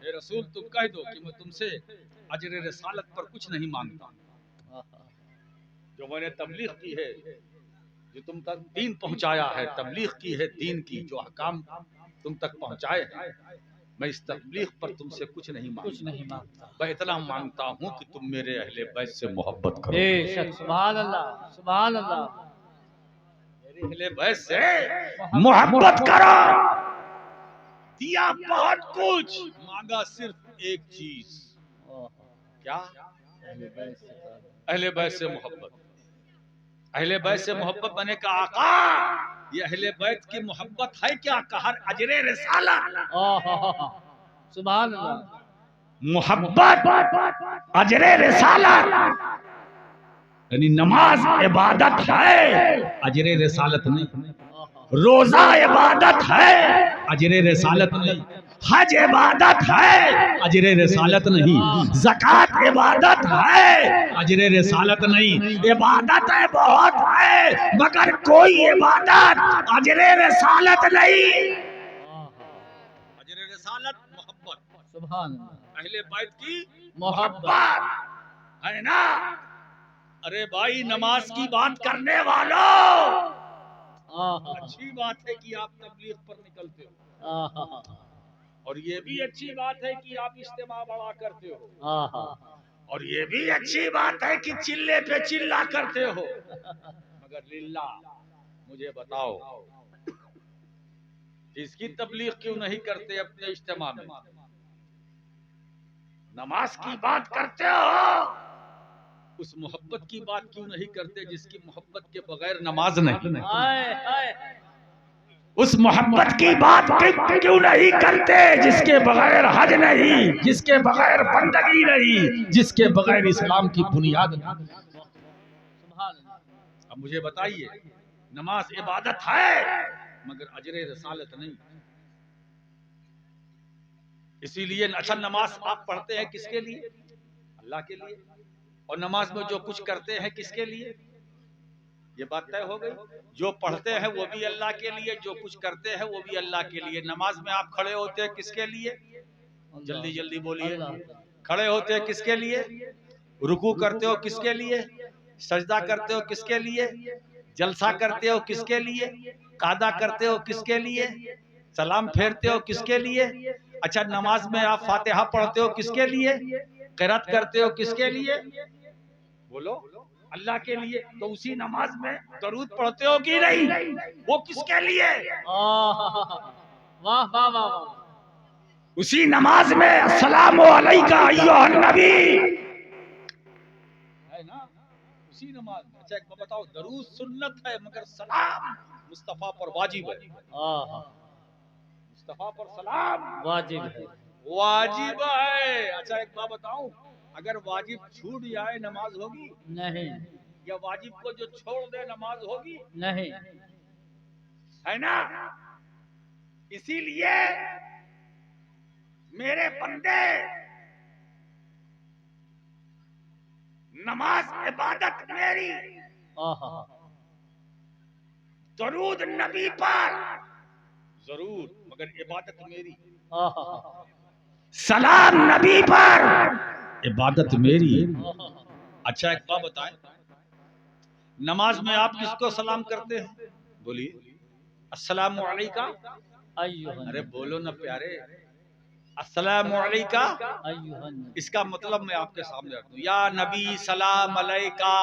रसूल तुम कह दो कि मैं तुमसे अजर रिसालत पर कुछ नहीं मांगता, जो मैंने तबलीग की है, जो तुम तक दीन पहुंचाया है, तबलीग की है दीन की, जो अहकाम तुम तक पहुंचाए हैं, मैं इस तबलीग पर तुमसे कुछ नहीं मांगता। मैं इतना मांगता हूं कि तुम मेरे अहले बैत से मोहब्बत करो।
बेशक, सुभान अल्लाह, सुभान अल्लाह।
मेरे अहले बैत से मोहब्बत करो। दिया बहुत कुछ, मांगा सिर्फ एक चीज, क्या? अहले बैत से मोहब्बत। अहले बैत से मोहब्बत मैंने कहा आका, ये अहले बैत की मोहब्बत है क्या? कहा अजरे रिसालत।
सुभान अल्लाह।
मोहब्बत अजरे रिसालत, यानी नमाज इबादत है, अजरे रिसालत नहीं। रोजा इबादत है, अजरे रिसालत नहीं। हज इबादत है, अजरे रिसालत नहीं। ज़कात इबादत है, अजरे रिसालत नहीं। इबादत है बहुत है, मगर कोई इबादत अजरे रिसालत नहीं। अजरे रिसालत मोहब्बत,
सुभान अल्लाह।
अहले बैत की
मोहब्बत
है ना। अरे भाई, नमाज की बात करने वालों, अच्छी बात है कि आप तबलीग पर निकलते हो, और ये भी अच्छी बात है कि आप इज्तिमा बड़ा करते हो, और ये भी अच्छी बात है कि चिल्ले पे चिल्ला करते हो, मगर लिल्ला मुझे बताओ, इसकी तबलीग क्यों नहीं करते अपने इज्तिमा में? नमाज की बात करते हो, उस मोहब्बत की बात क्यों नहीं करते जिसकी मोहब्बत के बगैर नमाज नहीं? उस मोहब्बत की बात क्यों नहीं करते जिसके बगैर हज नहीं, जिसके बगैर बंदगी नहीं, जिसके बगैर इस्लाम की बुनियाद नहीं? अब मुझे बताइए, नमाज इबादत है मगर अजरे रसालत नहीं। इसीलिए अच्छा, नमाज आप पढ़ते हैं किसके लिए? अल्लाह के लिए। और नमाज में जो कुछ करते हैं किसके लिए? ये बात तय हो गई। जो पढ़ते हैं वो भी अल्लाह के लिए, जो कुछ करते हैं वो भी अल्लाह के लिए। नमाज में आप खड़े होते हैं किसके लिए? जल्दी जल्दी बोलिए। खड़े होते हैं किसके लिए? रुकू करते हो किसके लिए? सजदा करते हो किसके लिए? जलसा करते हो किसके लिए? कादा करते हो किसके लिए? सलाम फेरते हो किसके लिए? अच्छा, नमाज में आप फातिहा पढ़ते हो किसके लिए? क़िरात करते हो किसके लिए? बोलो, अल्लाह के लिए। तो उसी नमाज में दरूद पढ़ते हो कि नहीं? वो किसके लिए?
वाह वाह वाह।
उसी नमाज में अस्सलामु अलैका अय्युहन नबी है ना, उसी नमाज में। अच्छा, एक बात बताओ, दरूद सुन्नत है मगर सलाम मुस्तफा पर वाजिब है। मुस्तफा पर सलाम
वाजिब है,
वाजिब है। अच्छा, एक बात बताऊं, अगर वाजिब छूट जाए नमाज होगी?
नहीं।
या वाजिब को जो छोड़ दे नमाज होगी?
नहीं।
है ना। इसीलिए मेरे बंदे, नमाज इबादत मेरी, दरूद नबी पर जरूर, मगर इबादत मेरी। सलाम नबी पर, इबादत मेरी। अच्छा, एक बात बताएं, नमाज में आप किसको सलाम करते हैं? बोलिए। अस्सलामु अलैका। अरे बोलो ना प्यारे, अस्सलामु अलैका। इसका मतलब मैं आपके सामने रख दूं, या नबी सलाम अलैका।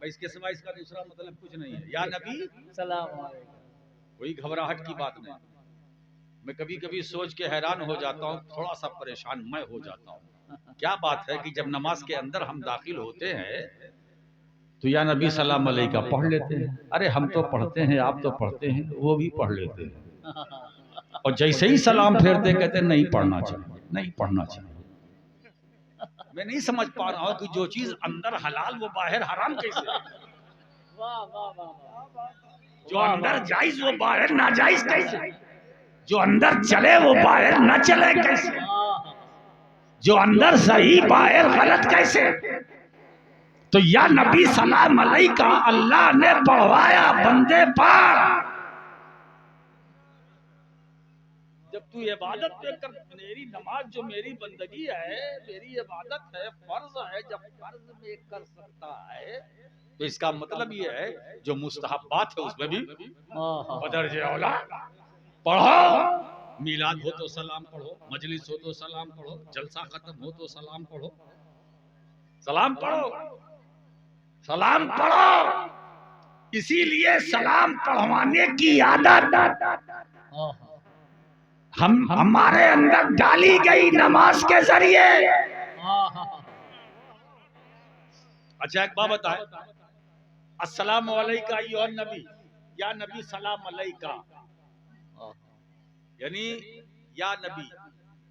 इसके सिवा इसका दूसरा मतलब कुछ नहीं है। या नबी
सलाम।
कोई घबराहट की बात नहीं। मैं कभी कभी सोच के हैरान हो जाता हूँ, थोड़ा सा परेशान मैं हो जाता हूँ। क्या बात है कि जब नमाज के अंदर हम दाखिल होते हैं तो या नबी सलाम अलैका पढ़ लेते हैं। अरे हम तो पढ़ते हैं, आप तो पढ़ते हैं, वो भी पढ़ लेते हैं, और जैसे ही सलाम फेरते कहते नहीं पढ़ना चाहिए, नहीं पढ़ना चाहिए। मैं नहीं समझ पा रहा हूँ कि जो चीज अंदर हलाल वो बाहर हराम कैसे?
वाह वाह वाह।
जो अंदर जायज वो बाहर नाजायज कैसे? जो अंदर चले वो बाहर न चले कैसे? जो अंदर सही बाहर गलत कैसे? तो या नबी सलाम अलैका अल्लाह ने पढ़वाया बंदे पर। जब तू इबादत पे कर, मेरी नमाज जो मेरी बंदगी है, मेरी इबादत है, फर्ज है, जब फर्ज में कर सकता है तो इसका मतलब ये है जो मुस्तहब्बात है उसमें भी बदर्जे औला पढ़ो। मिलाद हो तो सलाम पढ़ो, मजलिस हो तो सलाम पढ़ो, जलसा खत्म हो तो सलाम पढ़ो, सलाम पढ़ो, सलाम पढ़ो। इसीलिए सलाम पढ़वाने की आदत हमारे अंदर डाली गई नमाज के जरिए। अच्छा एक बात बताए, अस्सलाम वालेका या नबी, या नबी सलाम अलैका, यानी या नबी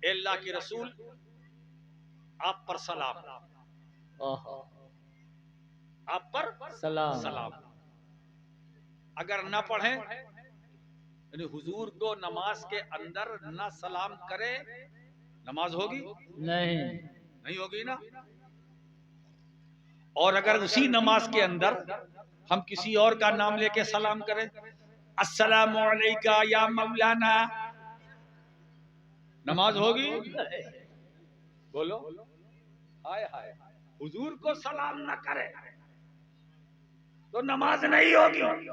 ए अल्लाह के रसूल आप पर सलाम, आप पर
सलाम।
सलाम। अगर न पढ़े यानी हुजूर को नमाज के अंदर न सलाम करे, नमाज होगी
नहीं,
नहीं होगी ना। और अगर उसी नमाज के अंदर हम किसी और का नाम लेके सलाम करें, अस्सलामु अलैका या मौलाना, नमाज होगी? बोलो, हाय हाय। हुजूर को सलाम न करे तो नमाज नहीं होगी।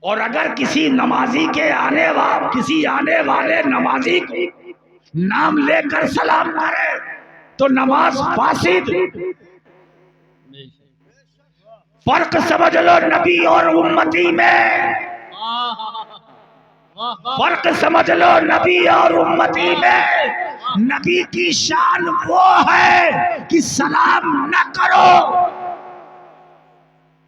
और अगर किसी नमाजी के किसी आने वाले नमाजी को नाम लेकर सलाम करे तो नमाज फासिद। फर्क समझ लो नबी और उम्मती में, फर्क समझ लो नबी और उम्मती में। नबी की शान वो है कि सलाम न करो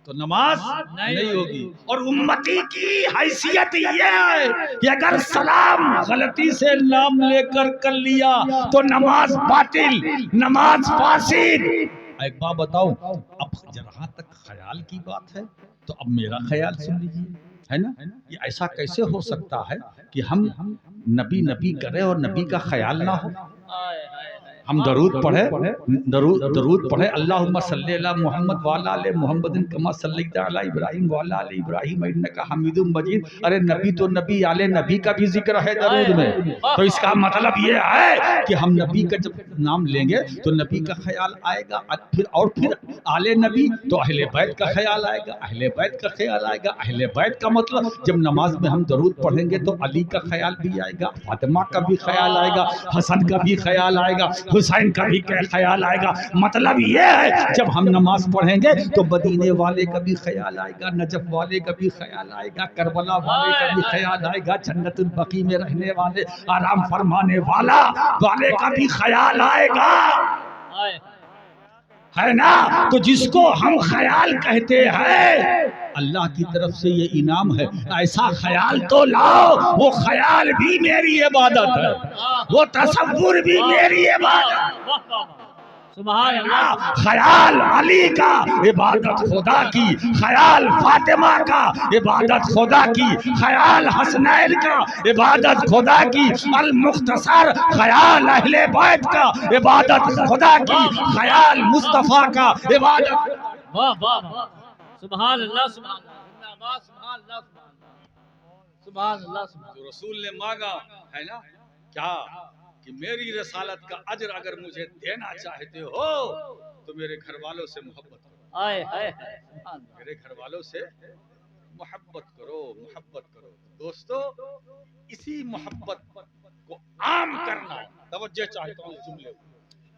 तो नमाज नहीं होगी। और उम्मती की हैसियत ये है कि अगर सलाम गलती से नाम लेकर कर लिया तो नमाज बातिल, नमाज फासिद। एक बात बताऊं, अब जहां तक ख्याल की बात है तो अब मेरा ख्याल सुन लीजिए, है ना। ये ऐसा कैसे हो सकता है कि हम नबी नबी करें और नबी का ख्याल ना हो। हम दरूद पढ़े, दरूद पढ़े, अल्लाहुम्मा सल्ली अला मुहम्मद व अला आलि मुहम्मदिन कमा सल्लैता अला इब्राहीम व अला आलि इब्राहीम इन्नका हमीदुम मजीद। अरे नबी तो नबी, आले नबी का भी जिक्र है दरूद में। तो इसका मतलब ये है कि हम नबी का जब नाम लेंगे तो नबी का ख्याल आएगा, फिर आले नबी तो अहले बैत का ख्याल आएगा, अहले बैत का ख्याल आएगा। अहले बैत का मतलब जब नमाज में हम दरूद पढ़ेंगे तो अली का ख्याल भी आएगा, फातिमा का भी ख्याल आएगा, हसन का भी ख्याल आएगा, हुसैन का भी ख्याल आएगा। मतलब ये है जब हम नमाज पढ़ेंगे तो मदीने वाले का भी ख्याल आएगा, नजफ वाले का भी ख्याल आएगा, करबला वाले का भी ख्याल आएगा, जन्नतुल बकी में रहने वाले, आराम फरमाने वाले का भी ख्याल आएगा, है ना। तो जिसको हम ख्याल कहते हैं अल्लाह की तरफ से ये इनाम है, ऐसा ख्याल तो लाओ। वो ख्याल भी मेरी इबादत है, वो तसव्वुर भी मेरी इबादत।
सुभान अल्लाह।
ख्याल अली का इबादत खुदा की, ख्याल फातिमा का इबादत खुदा की, ख्याल हसनैन का इबादत खुदा की, अल मुख्तसर ख्याल अहले बैत का इबादत खुदा की, ख्याल मुस्तफा का इबादत।
वाह वाह वाह, सुभान अल्लाह, सुभान अल्लाह, सुभान अल्लाह, सुभान अल्लाह।
जो रसूल ने मांगा है ना क्या कि मेरी रसालत का अजर अगर मुझे देना चाहते हो तो मेरे घर वालों से मोहब्बत करो।
आए हाय,
मेरे घर वालों से मोहब्बत करो, मोहब्बत करो। दोस्तों, इसी मोहब्बत को आम करना, तवज्जो चाहता हूँ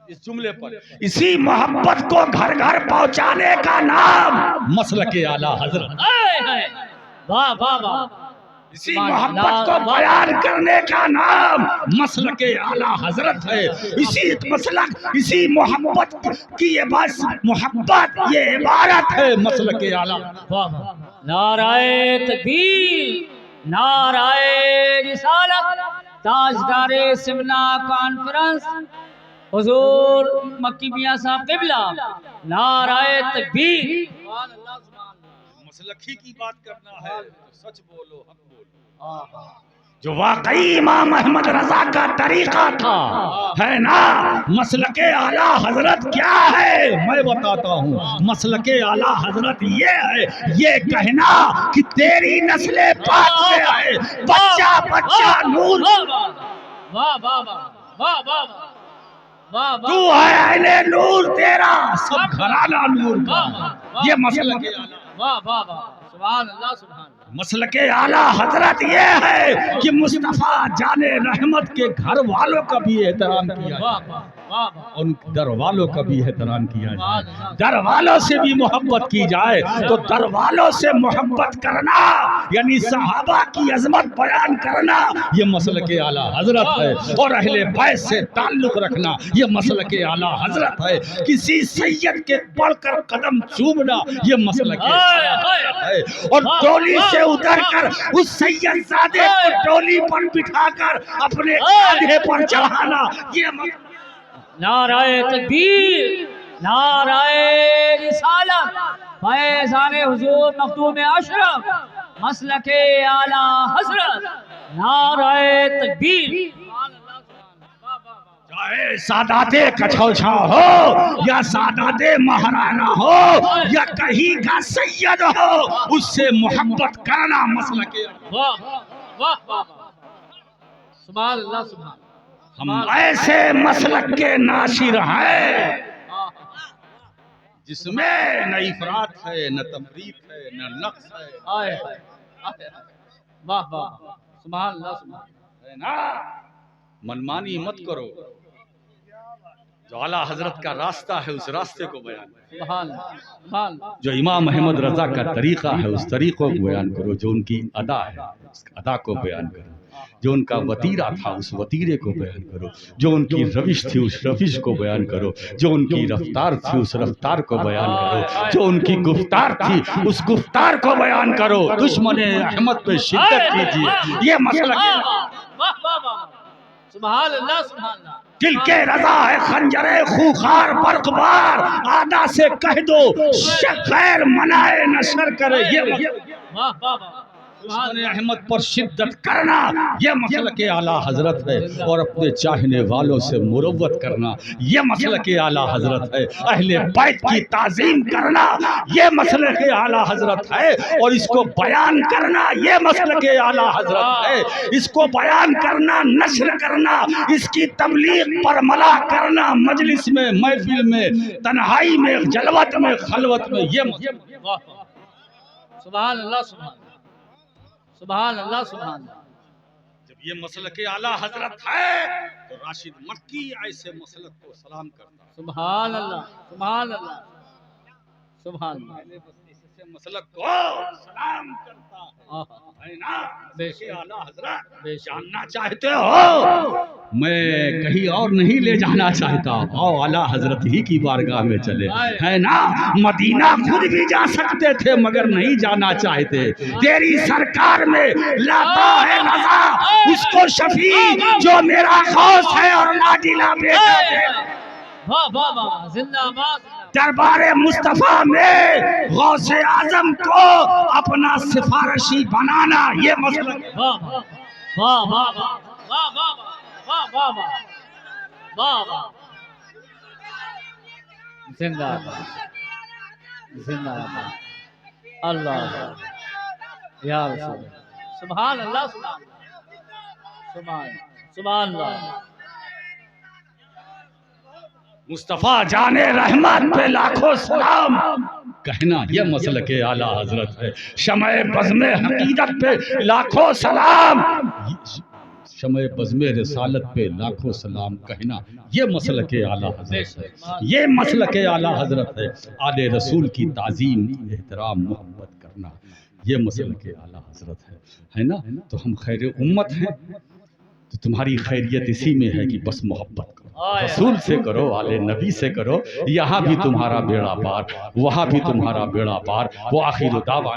इस जुमले पर, इसी मोहब्बत को घर घर पहुंचाने का नाम मसलके आला हजरत।
वाह वाह वाह,
इसी मोहब्बत को बयान करने का नाम मसलके आला हजरत है। इसी मसलक, इसी मोहब्बत की ये बस मोहब्बत, ये इबारत है मसलके आला।
नाराए तकबीर, नाराए रिसालत, ताजदारे सिमना कॉन्फ्रेंस हुजूर मक्की मियां साहब क़िबला, नाराए तकबीर।
मसलकी की बात करना है तो सच बोलो, हक बोलो।
जो वाकई इमाम अहमद रजा का तरीका था, है ना। मसलके आला हजरत क्या है मैं बताता हूँ। मसलके आला हजरत ये है, ये कहना कि तेरी नस्ले पाक से है, बच्चा बच्चा नूर,
वाह वाह वाह वाह वाह वाह,
तू है अहले नूर, तेरा सब घराना नूर का। ये मसलके आला,
वाह वाह वाह, सुभान अल्लाह सुभान अल्लाह।
मसलके आला हजरत ये है कि मुस्तफा जाने रहमत के घर वालों का भी एहतराम किया
वाह
जाए,
वाह वाह वाह,
उन दर वालों का भी एहतराम किया जाए, दर वालों से भी मोहब्बत की जाए। तो दर वालों से मोहब्बत करना यानी सहाबा की अजमत बयान करना, ये मसलके आला हजरत है। और अहले बैत से ताल्लुक रखना, ये मसलके आला हजरत है। किसी सैयद के बढ़कर कदम चूमना, ये मसलके आला हजरत है। और टोली से उतर कर उस सैयदजादे को टोली पर बिठाकर अपने कांधे पर चढ़ाना, ये
नाराए तकबीर, नाराए रिसालत, फैज़ाने हुजूर मखदूम अशरफ, मसलके आला हजरत, नाराए तकबीर।
चाहे सादाते कछौछा हो या सादाते महाराना हो या कहीं का सैयद हो, उससे मोहब्बत करना मसलके।
वाह वाह वाह, सुभान अल्लाह सुभान।
हम ऐसे मसलक के नाशिर हैं जिसमें न इफरात है, न तफरीत है, न नक्स है,
आए वाह वाह, सुभान अल्लाह सुभान,
है ना। मनमानी मत करो, जो आला हजरत का रास्ता है उस रास्ते को बयान करो,
सुभान सुभान,
जो इमाम अहमद रजा का तरीका है उस तरीक़ों को बयान करो, जो उनकी अदा है उस अदा को बयान करो, जो उनका वतीरा था उस वतीरे को बयान करो, जो उनकी रविश थी उस रविश को बयान करो, जो उनकी रफ्तार थी उस रफ्तार को बयान करो, जो उनकी गुफ्तार थी उस गुफ्तार को बयान करो। दुश्मन अहमद पे शिद्दत कीजिए, ये मसला
सुभान अल्लाह सुभान अल्लाह।
दिल के रजा है खंजरे खूखार बरकबार, आदा से कह दो खैर मनाए नशर करे, ये
वाह वाह वाह,
दुश्मन अहमद पर शिद्दत करना, ये मसलके आला हजरत है। और अपने चाहने वालों से मुरव्वत करना, ये मसलके आला हजरत है। अहले बैत की ताजीम करना, ये मसलके आला हजरत है। और इसको बयान करना, ये मसलके आला हजरत है। इसको बयान करना, नश्र करना, इसकी तबलीग पर मला करना, मजलिस में, महफिल में, तन्हाई में, जलवत में, खलवत में, ये
सुभान अल्लाह सुभान सुभान अल्लाह सुभान।
जब ये मसलके आला हजरत है तो राशिद मक्की ऐसे मसलक को सलाम करता।
सुभान अल्लाह सुभान अल्लाह सुभान अल्लाह,
मसलक को सलाम करता है ना। बेशक आला हजरत जानना चाहते हो, मैं कहीं और नहीं ले जाना चाहता, आओ आला हजरत ही की बारगाह में चले, है ना। मदीना खुद भी जा सकते थे मगर नहीं जाना चाहते। तेरी सरकार में लाता है रजा उसको शफी जो मेरा गौस है और लाडिला बेटा है।
वाह वाह वाह, जिंदाबाद।
दरबारे मुस्तफा में गौसे आजम को अपना सिफारिशी बनाना, ये मसला।
वाह वाह वाह वाह वाह वाह वाह वाह वाह वाह वाह, जिंदाबाद जिंदाबाद, अल्लाह या रसूल, सुभान अल्लाह सुभान सुभान अल्लाह।
मुस्तफा जाने रहमत पे लाखों सलाम कहना, यह मसलके आला हजरत है। शमए बज़्मे हकीकत पे लाखों सलाम, शमए बज़्मे रिसालत पे लाखों सलाम कहना, यह मसलके आला हजरत है। ये मसलके आला हजरत है। आले रसूल की ताज़ीम, एहतराम, मोहब्बत करना, ये मसलके आला हजरत है ना। तो हम खैर उम्मत हैं, तो तुम्हारी खैरियत इसी में है कि बस मोहब्बत करो, रसूल से करो, आले नबी से करो। यहाँ भी तुम्हारा बेड़ा पार, वहाँ भी तुम्हारा बेड़ा पार। वो आखिर दावा